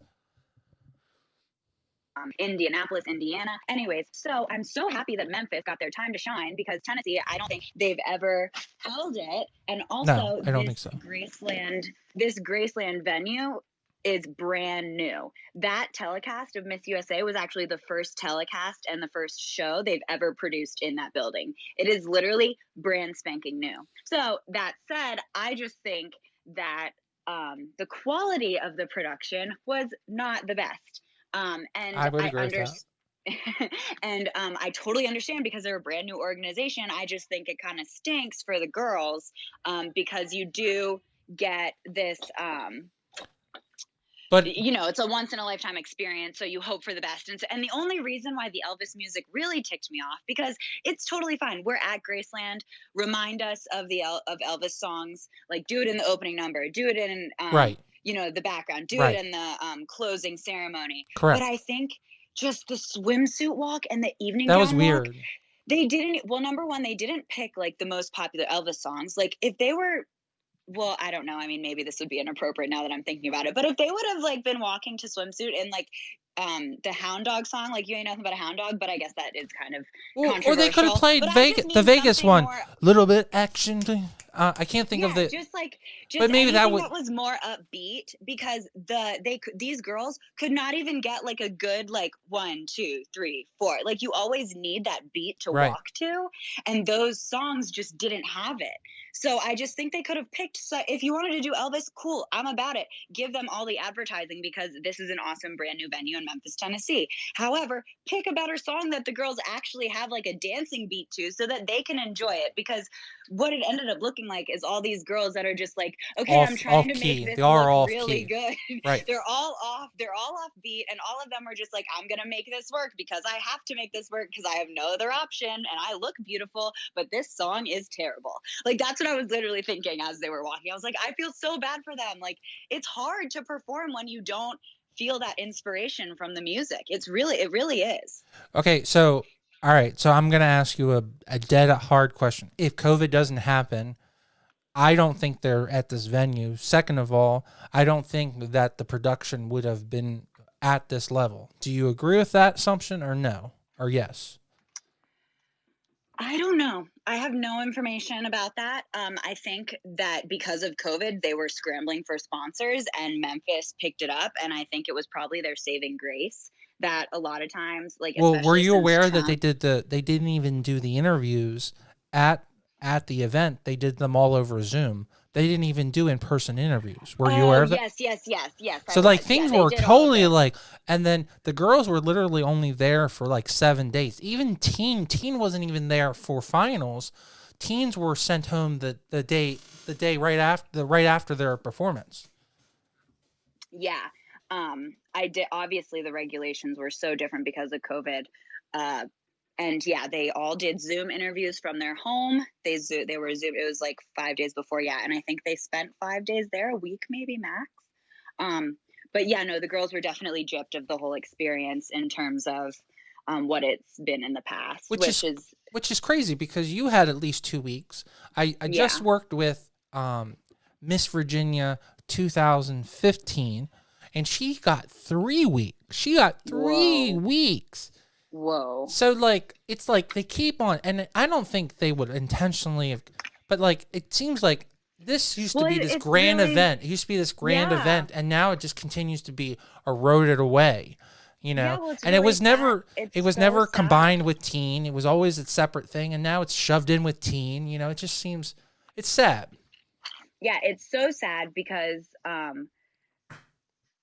Indianapolis, Indiana. Anyways, so I'm so happy that Memphis got their time to shine, because Tennessee, I don't think they've ever held it. And No, also I don't think so. this Graceland venue is brand new. That telecast of Miss USA was actually the first telecast and the first show they've ever produced in that building. It is literally brand spanking new. So that said, I just think that the quality of the production was not the best. And I would I agree with that. and I totally understand, because they're a brand new organization. I just think it kind of stinks for the girls, because you do get this But it's a once in a lifetime experience, so you hope for the best. And the only reason why the Elvis music really ticked me off, because it's totally fine. We're at Graceland. Remind us of of Elvis songs. Like, do it in the opening number. Do it in right, the background. Do it right, in the closing ceremony. But correct. I think just the swimsuit walk and the evening That was gown walk, weird. they didn't. Well, number one, they didn't pick like the most popular Elvis songs. Like, if they were, well, I don't know. I mean, maybe this would be inappropriate now that I'm thinking about it. But if they would have like been walking to swimsuit and like the hound dog song, like, you ain't nothing but a hound dog, but I guess that is kind of Or they could have controversial. played But I just The mean Vegas something one. more. Little bit action. I can't think of Yeah, the. just But maybe that anything would. that was more upbeat, because these girls could not even get like a good like 1, 2, 3, 4. Like, you always need that beat to Right. walk to, and those songs just didn't have it. So I just think they could have picked. So if you wanted to do Elvis, cool, I'm about it. Give them all the advertising, because this is an awesome brand new venue in Memphis, Tennessee. However, pick a better song that the girls actually have like a dancing beat to, so that they can enjoy it. Because what it ended up looking like is all these girls that are just like, okay, I'm trying Off to make key. this They are look off really key. good. Right. They're all off beat, and all of them are just like, I'm gonna make this work because I have to make this work, because I have no other option, and I look beautiful, but this song is terrible. Like, that's what I was literally thinking as they were walking. I was like, I feel so bad for them. Like, it's hard to perform when you don't feel that inspiration from the music. It really is. Okay, so all right, so I'm gonna ask you a dead hard question. If COVID doesn't happen, I don't think they're at this venue. Second of all, I don't think that the production would have been at this level. Do you agree with that assumption, or no? Or yes? I don't know. I have no information about that. I think that because of COVID, they were scrambling for sponsors, and Memphis picked it up. And I think it was probably their saving grace, that a lot of times, like, Well, were especially you since aware that Trump. they didn't even do the interviews at the event? They did them all over Zoom. They didn't even do in-person interviews. Were you Oh, aware of that? yes, yes, yes, yes, I So like was. Yeah, things they were did all of totally it. like, and then the girls were literally only there for like 7 days. Even teen wasn't even there for finals. Teens were sent home the day right after their performance. Yeah. I did. Obviously, the regulations were so different because of COVID. Uh, and yeah, they all did Zoom interviews from their home. They were Zoom. It was like 5 days before. Yeah, and I think they spent 5 days there, a week maybe max. Um, but yeah, no, the girls were definitely gypped of the whole experience in terms of what it's been in the past, which which is is, which is crazy because you had at least 2 weeks. I just yeah. worked with Miss Virginia 2015, and she got 3 weeks. She got three Whoa, weeks. whoa. So like it's like they keep on, and I don't think they would intentionally have, but like it seems like this used to Well, be this it's grand really, event. It used to be this grand yeah, event, and now it just continues to be eroded away, yeah. Well, it's And it really was sad. never It's it was so never sad. combined with teen. It was always a separate thing, and now it's shoved in with teen. It just seems it's sad. Yeah, it's so sad because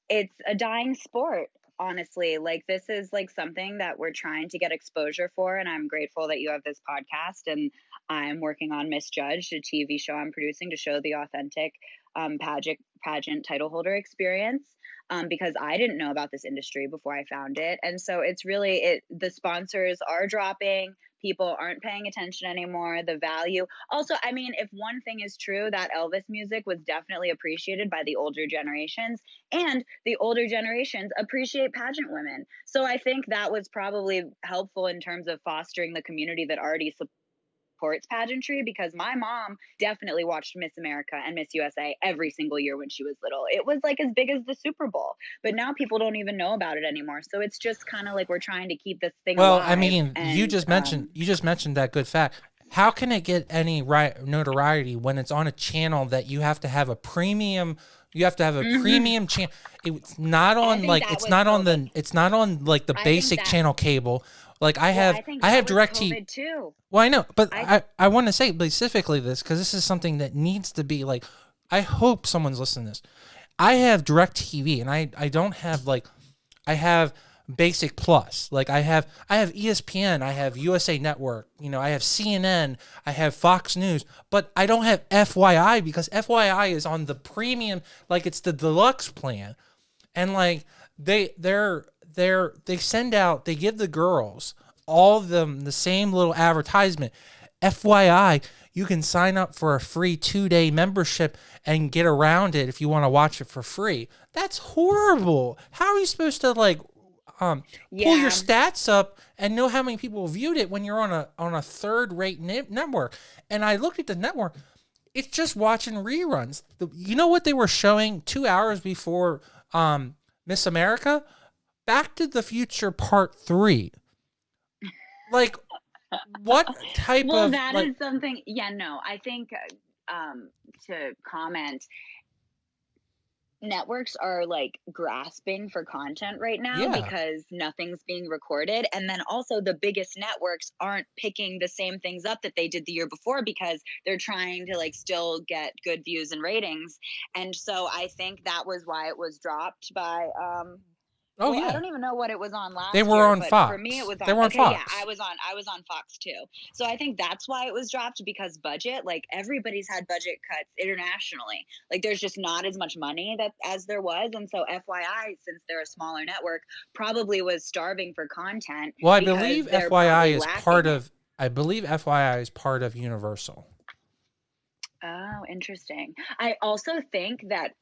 it's a dying sport, honestly. Like, this is like something that we're trying to get exposure for, and I'm grateful that you have this podcast, and I'm working on Misjudged, a TV show I'm producing to show the authentic pageant title holder experience, because I didn't know about this industry before I found it. And so it's really it the sponsors are dropping, people aren't paying attention anymore, the value. Also, I mean, if one thing is true, that Elvis music was definitely appreciated by the older generations, and the older generations appreciate pageant women. So I think that was probably helpful in terms of fostering the community that already supports pageantry, because my mom definitely watched Miss America and Miss USA every single year when she was little. It was like as big as the Super Bowl, but now people don't even know about it anymore. So it's just kind of like we're trying to keep this thing Well, I alive. mean, And you just mentioned that good fact. How can it get any notoriety when it's on a channel that you have to have a premium? You have to have a premium channel. It's not I on think like that was COVID. it's not on like the I think basic that channel cable. Like Well, I think I that have was DirecTV. COVID too. Well, I know, but I I want to say specifically this because this is something that needs to be like. I hope someone's listening to this. I have DirecTV, and I don't have like I have Basic Plus. Like I have ESPN, I have USA Network, you know, I have CNN, I have Fox News, but I don't have FYI because FYI is on the premium, like it's the deluxe plan. And like they send out, they give the girls all of them the same little advertisement. FYI, you can sign up for a free 2-day membership and get around it if you want to watch it for free. That's horrible. How are you supposed to like pull your Yeah. stats up and know how many people viewed it when you're on a third rate network? And I looked at the network. It's just watching reruns. You know what they were showing 2 hours before Miss America? Back to the Future Part 3. Like, what type Well, of that like? is something. Yeah, no, I think to comment, networks are like grasping for content right now Yeah, because nothing's being recorded. And then also, the biggest networks aren't picking the same things up that they did the year before because they're trying to like still get good views and ratings. And so I think that was why it was dropped by oh well, I yeah, don't even know what it was on they last were year, on but for me it Fox. was They on were on okay, yeah, Fox. I was on Fox too. So I think that's why it was dropped, because budget, like everybody's had budget cuts internationally. Like there's just not as much money that as there was. And so FYI, since they're a smaller network, probably was starving for content Well, because they're probably lacking it. I believe FYI is part of Universal. Oh, interesting. I also think that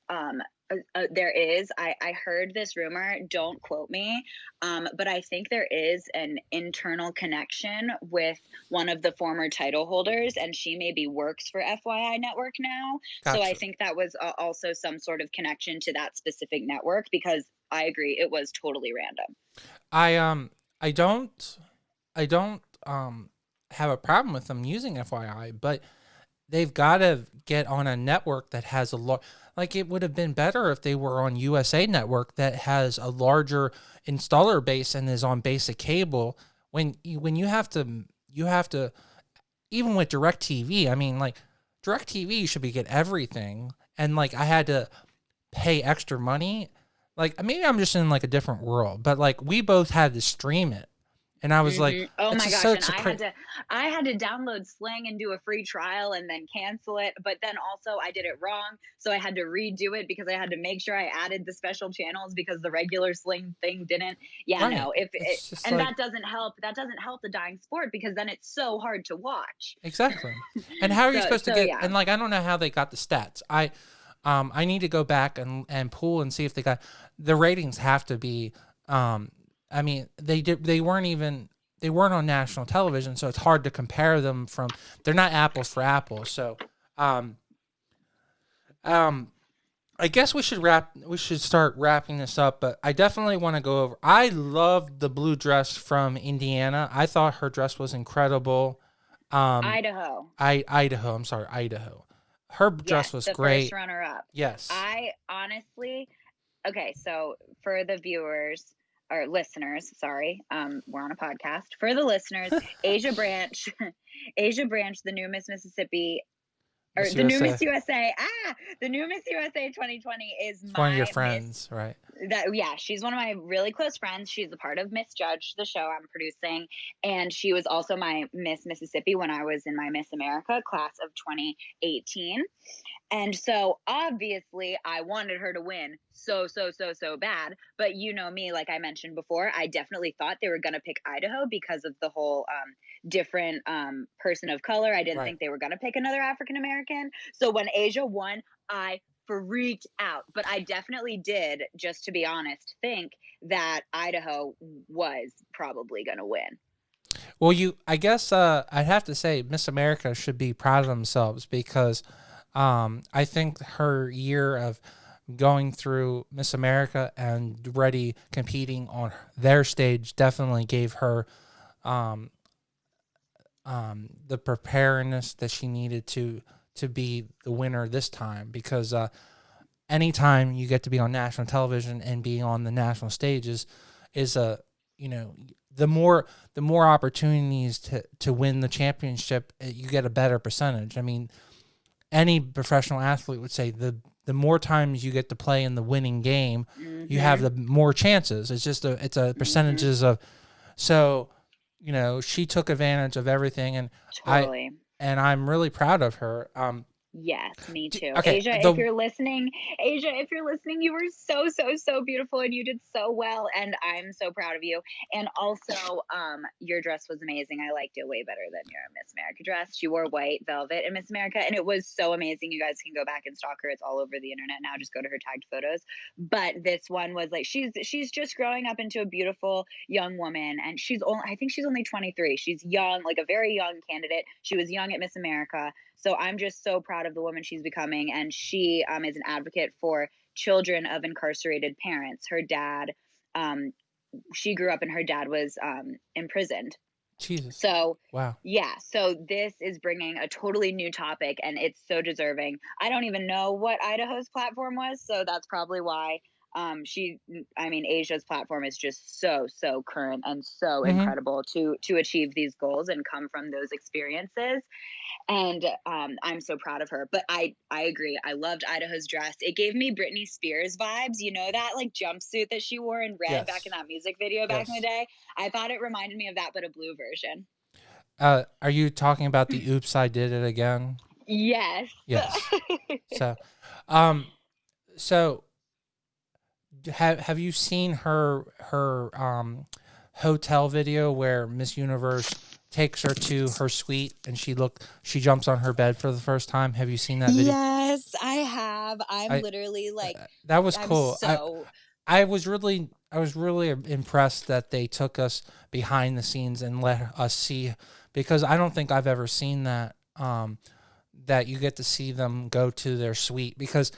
there is, I heard this rumor, don't quote me, but I think there is an internal connection with one of the former title holders, and she maybe works for FYI Network now. So I Gotcha. think that was also some sort of connection to that specific network, because I agree, it was totally random. I I don't I don't have a problem with them using FYI, but they've got to get on a network that has a lot. Like it would have been better if they were on USA Network that has a larger installer base and is on basic cable. When you have to even with DirecTV. I mean, like DirecTV, you should be get everything, and like I had to pay extra money. Like maybe I'm just in like a different world, but like we both had to stream it, and I was like, Oh it's my just gosh, and such a I had to download Sling and do a free trial and then cancel it, but then also I did it wrong, so I had to redo it because I had to make sure I added the special channels because the regular Sling thing didn't. Yeah, right. no, if it, It's just and like that doesn't help the dying sport, because then it's so hard to watch. exactly. And how are you supposed to So get? yeah. And like I don't know how they got the stats. I need to go back and pull and see if they got the ratings. Have to be. I mean, they weren't on national television, so it's hard to compare them from. They're not apples for apples. So, um, um, I guess we should start wrapping this up, but I definitely want to go over. I loved the blue dress from Indiana. I thought her dress was incredible. Um, Idaho. Idaho. I'm sorry, Idaho. Her dress Yes, was the first great. runner up. Yes. I honestly, okay, so for the viewers or listeners, sorry, we're on a podcast. For the listeners, Asia Branch, Asia Branch, the new Miss Mississippi, or Miss the new USA. Miss USA, the new Miss USA 2020 is It's one of your my Miss. friends, right? That, yeah, she's one of my really close friends. She's a part of Miss Judge, the show I'm producing, and she was also my Miss Mississippi when I was in my Miss America class of 2018. And so obviously I wanted her to win so bad. But you know me, like I mentioned before, I definitely thought they were going to pick Idaho because of the whole different person of color. I didn't Right. think they were going to pick another African American. So when Asia won, I freaked out. But I definitely did, just to be honest, think that Idaho was probably going to win. Well, I guess I'd have to say Miss America should be proud of themselves because I think her year of going through Miss America and ready competing on their stage definitely gave her um, the preparedness that she needed to be the winner this time because anytime you get to be on national television and be on the national stages is a you know the more opportunities to win the championship, you get a better percentage. I mean, any professional athlete would say the more times you get to play in the winning game, you have Mhm. the more chances. It's a Mhm. percentages of so she took advantage of everything, I Totally. and I'm really proud of her. Yes, me too. Okay, Asia, if you're listening, you were so, so, so beautiful and you did so well. And I'm so proud of you. And also, your dress was amazing. I liked it way better than your Miss America dress. She wore white velvet in Miss America, and it was so amazing. You guys can go back and stalk her. It's all over the internet now. Just go to her tagged photos. But this one was like she's just growing up into a beautiful young woman, and I think she's only 23. She's young, like a very young candidate. She was young at Miss America, so I'm just so proud of the woman she's becoming. And she is an advocate for children of incarcerated parents. Her dad, um, she grew up and her dad was imprisoned. Jesus, So, wow. yeah, so this is bringing a totally new topic and it's so deserving. I don't even know what Idaho's platform was, so that's probably why Asia's platform is just so so current and so Mm-hmm. incredible to achieve these goals and come from those experiences. And I'm so proud of her. But I agree. I loved Idaho's dress. It gave me Britney Spears vibes. You know that like jumpsuit that she wore in red back in Yes, that music video back in the yes. day. I thought it reminded me of that, but a blue version. Are you talking about the "Oops, I Did It Again"? Yes. Yes. So, um, so have you seen her hotel video where Miss Universe takes her to her suite and she jumps on her bed for the first time? Have you seen that video? Yes, I have. I'm I literally like, That was I'm cool. so. I was really impressed that they took us behind the scenes and let us see because I don't think I've ever seen that that you get to see them go to their suite because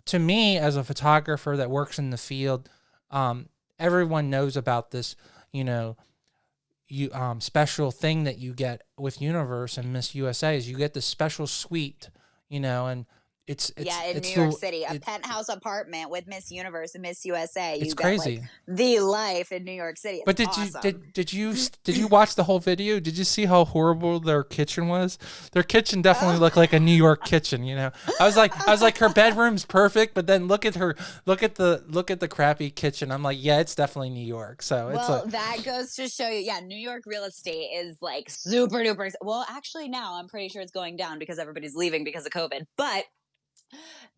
to me as a photographer that works in the field, um, everyone knows about this, you know, special thing that you get with Universe and Miss USA is you get this special suite, and Yeah, in New it's York the City, a penthouse apartment with Miss Universe and Miss USA. it's You get like crazy. the life in New York City. It's But did you awesome. did you watch the whole video? Did you see how horrible their kitchen was? Their kitchen definitely looked like a New York kitchen. I was like, her bedroom's perfect, but then look at the crappy kitchen. I'm like, yeah, it's definitely New York. So it's Well, like, that goes to show you, yeah, New York real estate is like super duper. Well, actually, now I'm pretty sure it's going down because everybody's leaving because of COVID. But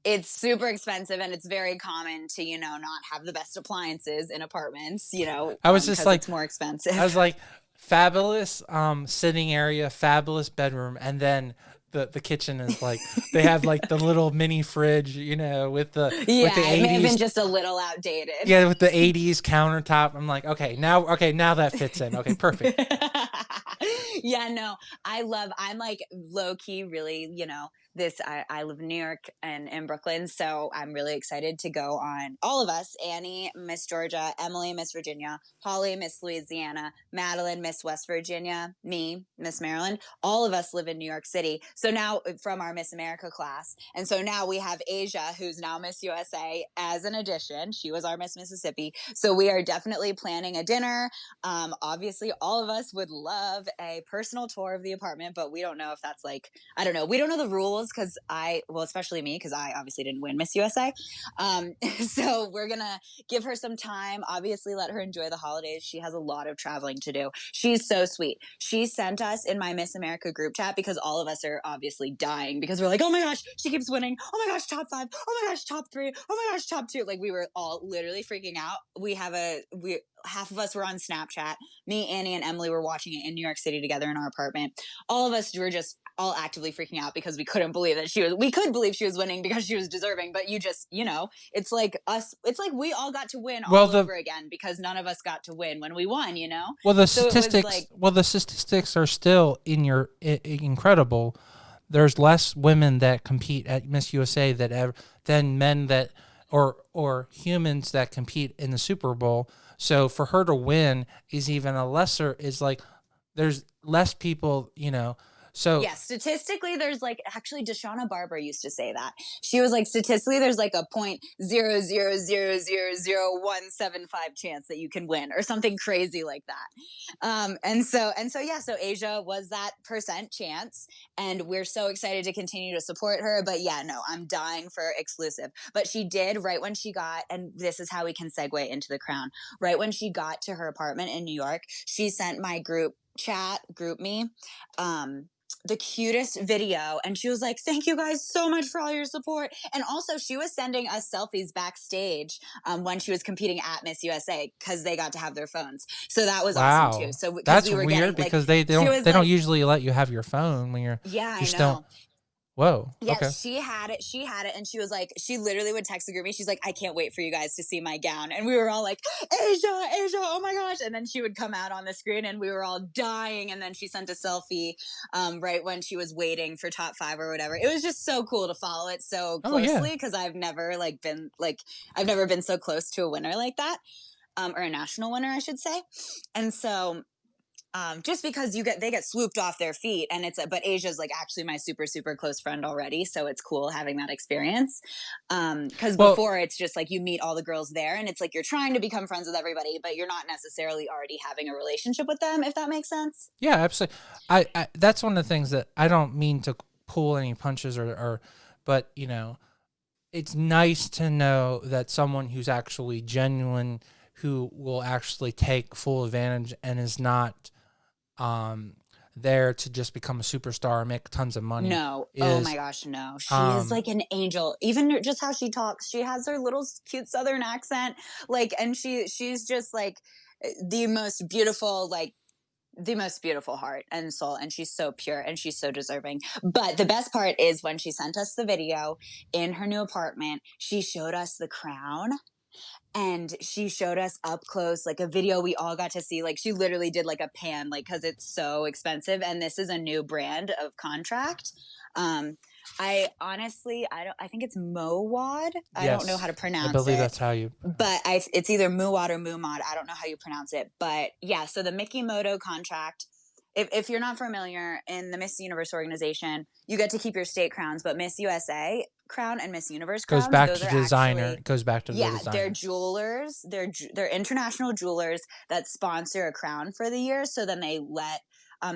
it's super expensive and it's very common to, not have the best appliances in apartments, I was just because like, it's more I was expensive. like, fabulous sitting area, fabulous bedroom, and then the kitchen is like they have like the little mini fridge, with the Yeah, it may have been 80s. just a little outdated. Yeah, with the 80s countertop. I'm like, okay, now that fits in. Okay, perfect. Yeah, no, I'm like low key, really, I live in New York and in Brooklyn. So I'm really excited to go on all of us: Annie, Miss Georgia; Emily, Miss Virginia; Holly, Miss Louisiana; Madeline, Miss West Virginia; me, Miss Maryland. All of us live in New York City. So now from our Miss America class. And so now we have Asia, who's now Miss USA, as an addition. She was our Miss Mississippi. So we are definitely planning a dinner. Obviously, all of us would love a personal tour of the apartment, but we don't know if that's like, I don't know. We don't know the rules because especially me, because I obviously didn't win Miss USA. So we're going to give her some time, obviously, let her enjoy the holidays. She has a lot of traveling to do. She's so sweet. She sent us in my Miss America group chat because all of us are obviously dying because we're like, oh my gosh, she keeps winning. Oh my gosh, top five. Oh my gosh, top three. Oh my gosh, top two. Like we were all literally freaking out. half of us were on Snapchat. Me, Annie, and Emily were watching it in New York City together in our apartment. All of us were just all actively freaking out because we couldn't believe that we could believe she was winning because she was deserving, but you just, it's like we all got to win all over again because none of us got to win when we won, Well, the so statistics, the statistics are still incredible. There's less women that compete at Miss USA than men that or humans that compete in the Super Bowl. So for her to win is even a lesser there's less people, So yeah, statistically, there's actually Deshauna Barber used to say that. She was like, statistically, there's a 0.000000175 chance that you can win or something crazy like that. And so Asia was that percent chance, and we're so excited to continue to support her. But yeah, no, I'm dying for exclusive. But she did right when she got, and this is how we can segue into the crown. Right when she got to her apartment in New York, she sent my group me, the cutest video, and she was like, thank you guys so much for all your support. And also she was sending us selfies backstage when she was competing at Miss USA because they got to have their phones, so that was awesome too. So that's weird because they don't usually let you have your phone when you're I know. Whoa. Yeah, okay. She had it, and she was like, she literally would text the group me. She's like, I can't wait for you guys to see my gown. And we were all like, Asia, oh my gosh. And then she would come out on the screen and we were all dying. And then she sent a selfie right when she was waiting for top 5 or whatever. It was just so cool to follow it so closely because I've never been so close to a winner like that, or a national winner, I should say. And so just because they get swooped off their feet, and but Asia's actually my super, super close friend already. So it's cool having that experience. Cause before it's just you meet all the girls there and it's you're trying to become friends with everybody, but you're not necessarily already having a relationship with them, if that makes sense. Yeah, absolutely. I that's one of the things that I don't mean to pull any punches but it's nice to know that someone who's actually genuine, who will actually take full advantage and is not there to just become a superstar and make tons of money. No. Oh my gosh, no. She is like an angel. Even just how she talks. She has her little cute Southern accent. And she's just the most beautiful, the most beautiful heart and soul, and she's so pure and she's so deserving. But the best part is when she sent us the video in her new apartment, she showed us the crown. And she showed us up close, a video we all got to see. She literally did a pan, because it's so expensive. And this is a new brand of contract. I honestly, I think it's Mowad. Yes. I don't know how to pronounce it. I believe that's how you. But it's either Muwad or Mumad. I don't know how you pronounce it. But yeah, so the Mikimoto contract. If you're not familiar, in the Miss Universe organization, you get to keep your state crowns, but Miss USA crown and Miss Universe crowns goes back to designer. It goes back to the designer. They're jewelers. They're international jewelers that sponsor a crown for the year. So then they let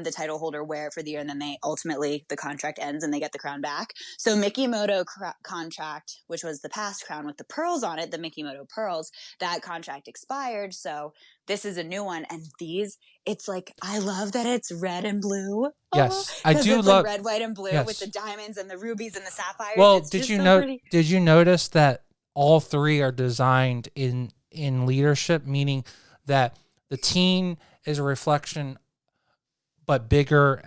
the title holder wear it for the year, and then the contract ends and they get the crown back. So Mikimoto contract, which was the past crown with the pearls on it, the Mikimoto pearls, that contract expired. So this is a new one, and it's I love that it's red and blue. Yes, I do love red, white, and blue with the diamonds and the rubies and the sapphires. Well, did you notice that all 3 are designed in leadership, meaning that the teen is a reflection, but bigger.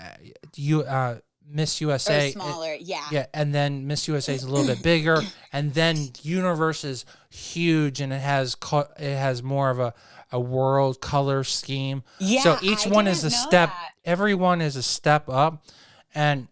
Miss USA, or smaller, yeah, and then Miss USA is a little bit bigger, and then Universe is huge, and it has more of a world color scheme. Yeah, so each one is a step. Everyone is a step up, and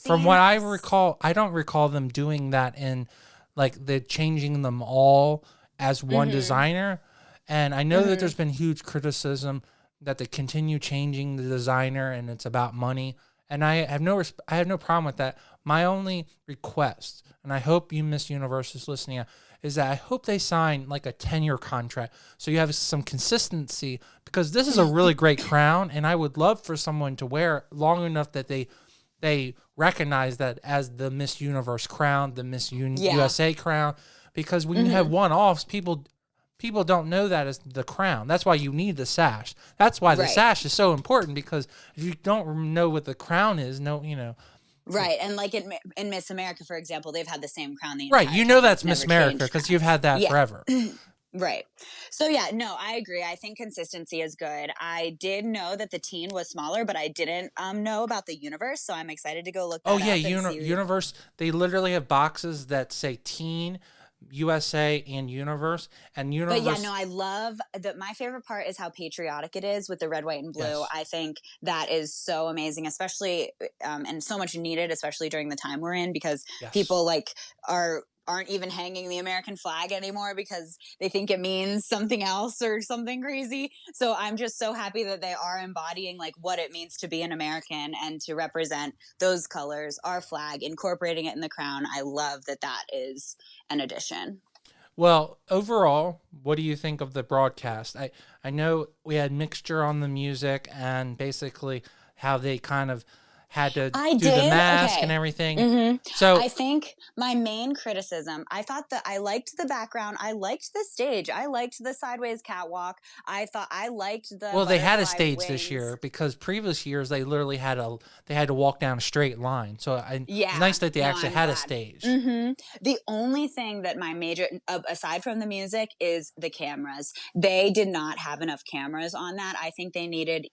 from what I recall, I don't recall them doing that in the changing them all as one designer. And I know that there's been huge criticism that they continue changing the designer and it's about money. And I have no problem with that. My only request, and I hope you Miss Universe is listening, is that I hope they sign a 10-year contract so you have some consistency, because this is a really great crown, and I would love for someone to wear it long enough that they recognize that as the Miss Universe crown, the Miss USA crown, because when you have one-offs, people don't know that as the crown. That's why you need the sash. That's why the sash is so important, because if you don't know what the crown is, Right, and in Miss America, for example, they've had the same crown the entire time. That's Miss America because you've had that forever. Right. So yeah, no, I agree. I think consistency is good. I did know that the teen was smaller, but I didn't know about the universe. So I'm excited to go look Oh that yeah, up and see. Universe. They literally have boxes that say Teen, USA, and Universe. And But yeah, no, Universe, I love that. My favorite part is how patriotic it is with the red, white, and blue. yes, I think that is so amazing, especially and so much needed, especially during the time we're in, because yes. people like aren't even hanging the American flag anymore because they think it means something else or something crazy. So I'm just so happy that they are embodying like what it means to be an American and to represent those colors, our flag, incorporating it in the crown. I love that that is an addition. Well, overall, what do you think of the broadcast? I know we had mixture on the music and basically how they kind of had to I do the did. mask and Okay. everything. hmm I So, think my main criticism, I thought that I liked the background. I liked the stage. I liked the sideways catwalk. I thought I liked the well, they had a butterfly stage this wings. year because previous years they literally they had to walk down a straight line. So it's Yeah. nice that they No, actually I'm had a glad. stage. The only thing that my major, aside from the music, is the cameras. They did not have enough cameras on that. I think they needed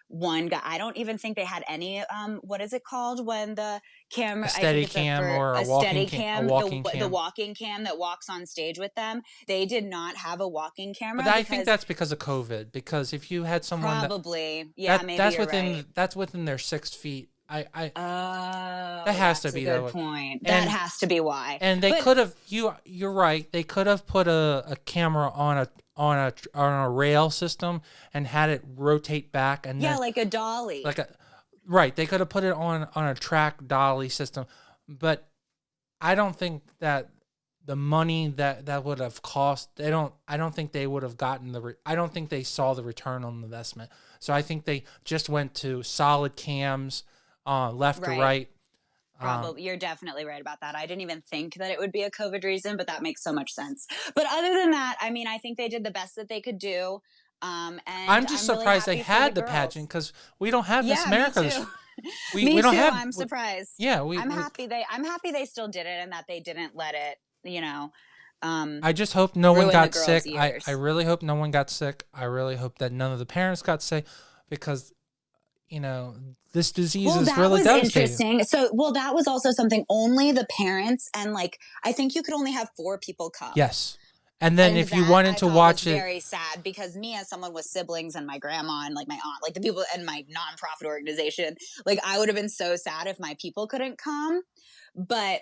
one guy. I don't even think they had any. What is it called when the A camera? I think steady it's a cam for or a steady a cam. walking The cam. walking cam that walks on stage with them. They did not have a walking But camera I think because that's because of COVID. Because if you had someone probably, yeah, maybe that's you're right. within their 6 feet. That Oh, has to that's a be good though. point. That And has to be why. they But could have you're right. They could have put a camera on a rail system and had it rotate back and yeah, then like a dolly. like a right. They could have put it on a track dolly system, but I don't think that the money that would have cost. I don't think they would have gotten I don't think they saw the return on investment. So I think they just went to solid cams, left to Right. right. Probably. You're definitely right about that. I didn't even think that it would be a COVID reason, but that makes so much sense. But other than that, I mean, I think they did the best that they could do. And I'm just I'm really surprised they happy for the had the pageant girls. because we don't have Miss Yeah, me America. too. We Me don't too. have. I'm surprised. Yeah, I'm happy they still did it and that they didn't let it, I just hope no one ruin the got girls' sick. I ears. really hope no one got sick. I really hope that none of the parents got sick because this disease Well, is that really was devastating. interesting. So, well, that was also something only the parents and like I think you could only have four people come. Yes, and then And if you that wanted I to thought was watch it, very sad because me as someone with siblings and my grandma and like my aunt, like the people and my nonprofit organization, like I would have been so sad if my people couldn't come. But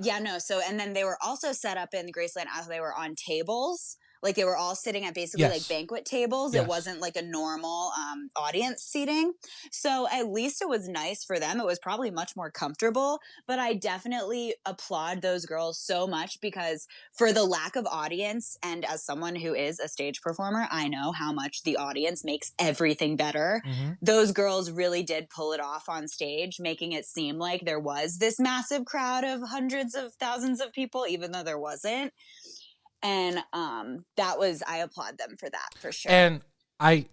yeah, no, so and then they were also set up in Graceland they were on tables. Like they were all sitting at basically like yes, banquet tables. It yes. wasn't like a normal audience seating. So at least it was nice for them. It was probably much more comfortable. But I definitely applaud those girls so much because for the lack of audience, and as someone who is a stage performer, I know how much the audience makes everything better. Hmm. Those girls really did pull it off on stage, making it seem like there was this massive crowd of hundreds of thousands of people, even though there wasn't. And that was, I applaud them for that for sure. And I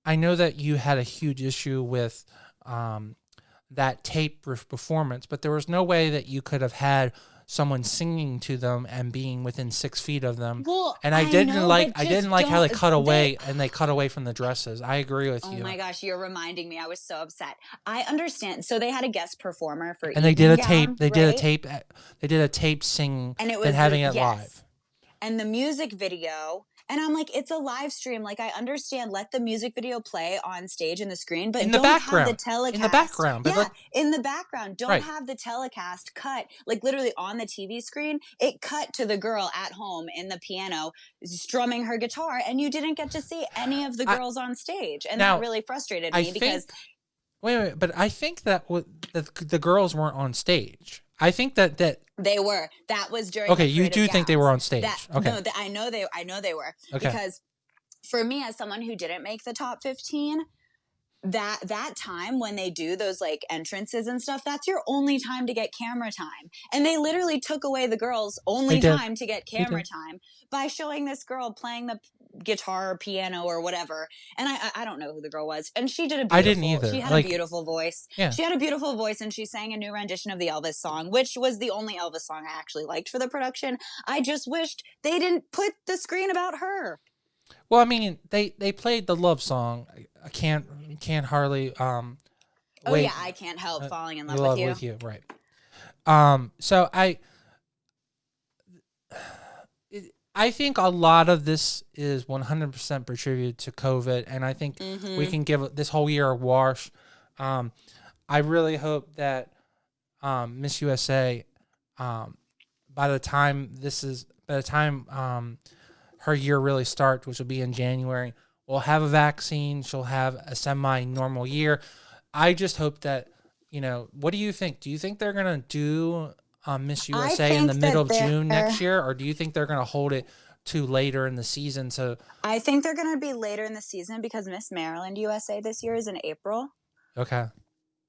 I know that you had a huge issue with um, that tape performance, but there was no way that you could have had someone singing to them and being within 6 feet of them. Well, And I know, but I didn't just like how don't they cut they away and they cut away from the dresses. I agree with oh you. my gosh, you're reminding me. I was so upset. I understand. So they had a guest performer for And they did evening a tape. gown, They did a right? tape. They did a tape singing, And it then was the having it yes. live And the music video, and I'm like, it's a live stream. Like I understand, let the music video play on stage in the screen, in but the don't have the background. In the telecast. background, but Yeah, in the background. Don't right. have the telecast cut like literally on the TV screen. It cut to the girl at home in the piano strumming her guitar, and you didn't get to see any of the I, girls on stage. And that now really frustrated I me because think wait, but I think that the girls weren't on stage. I think that they were. That was during okay. the You parade of do think they gowns. were on That stage? Okay, no, that I know they were okay. because for me as someone who didn't make the top 15, that time when they do those like entrances and stuff, that's your only time to get camera time. And they literally took away the girls' only time to get camera time by showing this girl playing the guitar or piano or whatever. And I don't know who the girl was. And she did a beautiful, I didn't either. She had a beautiful voice. Yeah. She had a beautiful voice, and she sang a new rendition of the Elvis song, which was the only Elvis song I actually liked for the production. I just wished they didn't put the screen about her. Well, I mean, they played the love song. I can't hardly wait. Oh yeah, I can't help falling in love with you. Right. So I think a lot of this is 100% attributed to COVID, and I think we can give this whole year a wash. I really hope that Miss USA, by the time her year really starts, which will be in January, will have a vaccine. She'll have a semi-normal year. I just hope that, what do you think? Do you think they're going to do Miss USA in the middle of June next year, or do you think they're going to hold it to later in the season? So I think they're going to be later in the season because Miss Maryland USA this year is in April. Okay.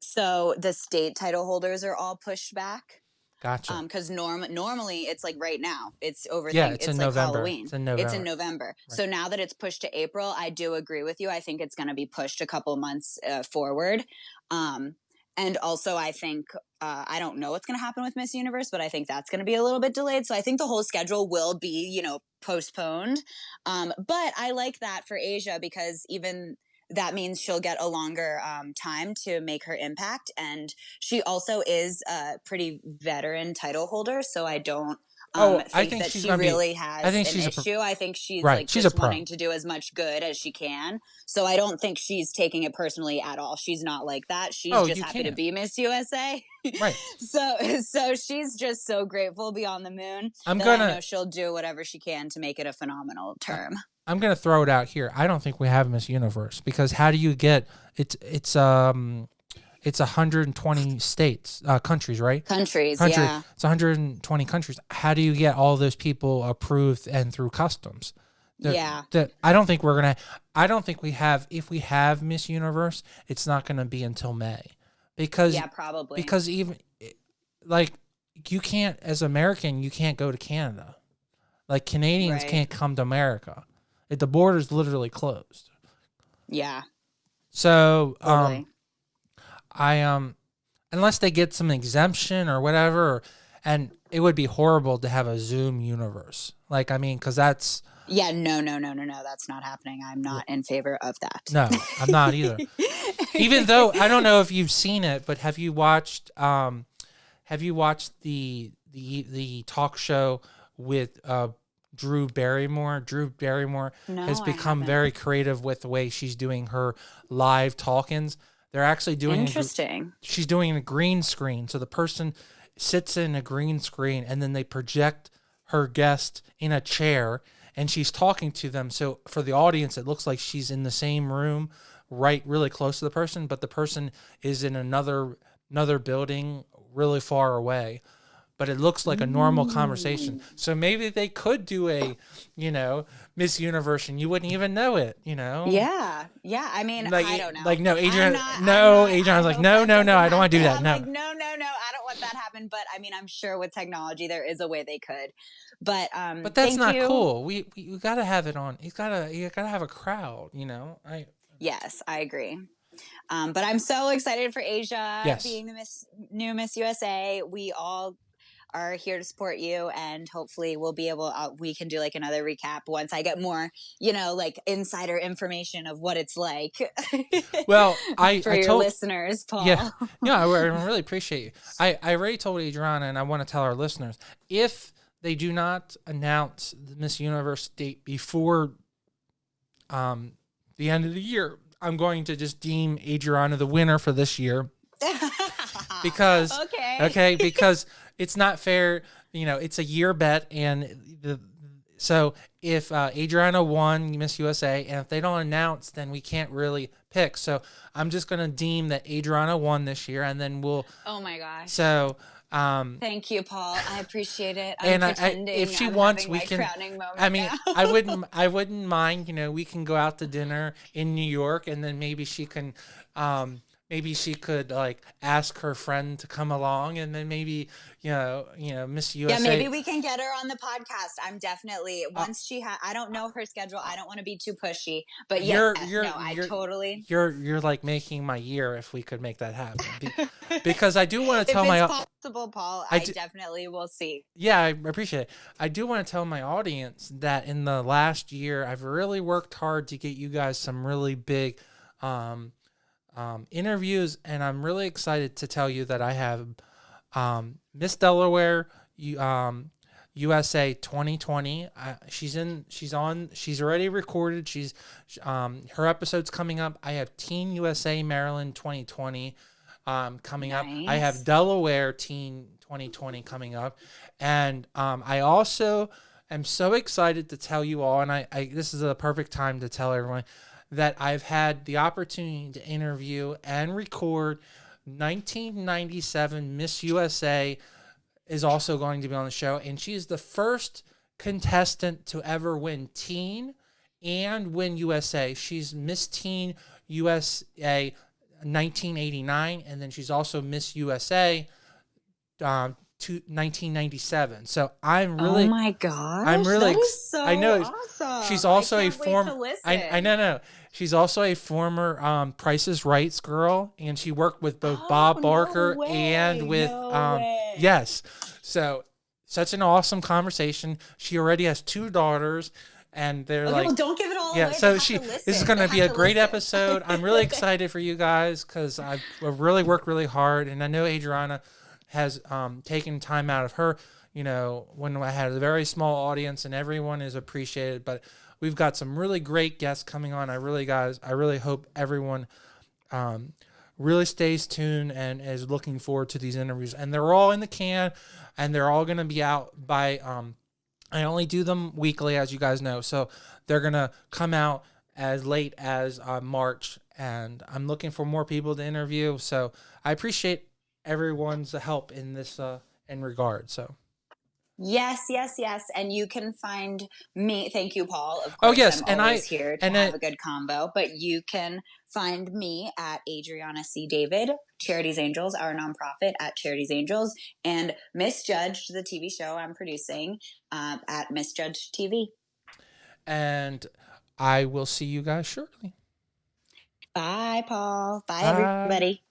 So the state title holders are all pushed back. Gotcha. Because normally it's like right now. It's over. Yeah, it's in like November. Halloween. It's in November. Right. So now that it's pushed to April, I do agree with you. I think it's going to be pushed a couple months forward. And also, I think I don't know what's going to happen with Miss Universe, but I think that's going to be a little bit delayed. So I think the whole schedule will be, postponed. But I like that for Asia because even that means she'll get a longer time to make her impact. And she also is a pretty veteran title holder. So I don't think that she really has an issue. I think she's just wanting to do as much good as she can. So I don't think she's taking it personally at all. She's not like that. She's just happy to be Miss USA. Right. So she's just so grateful beyond the moon. I know she'll do whatever she can to make it a phenomenal term. I'm going to throw it out here. I don't think we have Miss Universe because how do you get it's 120 states, countries, right? Countries, yeah. It's 120 countries. How do you get all those people approved and through customs? I don't think we have, if we have Miss Universe, it's not going to be until May. Because probably. Because even like you can't, as American, you can't go to Canada. Like Canadians can't come to America. The border's literally closed. Yeah. So, totally. Unless they get some exemption or whatever, and it would be horrible to have a Zoom universe. Like, I mean, because that's... Yeah, no, that's not happening. I'm not in favor of that. No, I'm not either. Even though, I don't know if you've seen it, but have you watched the talk show with Drew Barrymore? Drew Barrymore has become very creative with the way she's doing her live talk-ins. They're actually doing interesting. She's doing a green screen, so the person sits in a green screen, and then they project her guest in a chair, and she's talking to them. So for the audience, it looks like she's in the same room, right, really close to the person, but the person is in another building, really far away. But it looks like a normal conversation. So maybe they could do a, Miss Universe, and you wouldn't even know it, Yeah. I mean, I don't know. Like, no, Adrian, Adrian's like, no, I don't want to do that. No. Like, no, I don't want that to happen. But I mean, I'm sure with technology, there is a way they could. But that's not cool. We gotta have it on. You gotta have a crowd, Yes, I agree. But I'm so excited for Asia being the new Miss USA. We all are here to support you, and hopefully we'll be able we can do like another recap once I get more like insider information of what it's like. Well, for your listeners, Paul. Yeah, I really appreciate you. I already told Adriana, and I want to tell our listeners, if they do not announce the Miss Universe date before the end of the year, I'm going to just deem Adriana the winner for this year. Because because it's not fair, it's a year bet, and so if Adriana won Miss USA, and if they don't announce, then we can't really pick. So I'm just gonna deem that Adriana won this year, and then we'll. Oh my gosh. So Thank you, Paul. I appreciate it. I'm And if pretending she I'm wants, having we my can. crowning I moment mean, now. I wouldn't mind. We can go out to dinner in New York, and then maybe she could like ask her friend to come along, and then maybe Miss Yeah, USA. maybe we can get her on the podcast. I'm definitely Uh, once I don't know her schedule. I don't want to be too pushy, but yes, you're no, you're I you're totally. you're like making my year if we could make that happen. Because I do want to If tell it's my possible, Paul, I I do, definitely will see. yeah, I appreciate it. I do want to tell my audience that in the last year, I've really worked hard to get you guys some really big um, interviews, and I'm really excited to tell you that I have Miss Delaware, USA 2020. She's already recorded. Her episode's coming up. I have Teen USA Maryland 2020 coming up. I have Nice. Delaware Teen 2020 coming up, and I also am so excited to tell you all, and this is a perfect time to tell everyone that I've had the opportunity to interview and record 1997 Miss USA is also going to be on the show, and she is the first contestant to ever win Teen and win USA. She's Miss Teen USA 1989, and then she's also Miss USA to 1997. So Oh my gosh, that is I so know she's awesome. I also a can't wait former. to I listen. know. She's also a former Price is Rights girl, and she worked with both Oh, Bob no Barker and way. with No way. yes. So such an awesome conversation. She already has two daughters, and they're Okay, well, like, don't give it all yeah. away. They So have to this is listen. going They to be have a to great listen. episode. I'm really excited for you guys because I've really worked really hard, and I know Adriana has taken time out of her. When I had a very small audience and everyone is appreciated, but we've got some really great guests coming on. I really hope everyone um, really stays tuned and is looking forward to these interviews. And they're all in the can, and they're all going to be out by. I only do them weekly, as you guys know, so they're going to come out as late as March, and I'm looking for more people to interview. So I appreciate everyone's help in this in regard. So. Yes, yes, yes. And you can find me. Thank you, Paul. Of Oh course, yes, I'm and always here to then have a good combo. But you can find me at Adriana C. David, Charities Angels, our nonprofit at Charities Angels, and Misjudged, the TV show I'm producing at Misjudged TV. and I will see you guys shortly. Bye, Paul. Bye, Bye. everybody.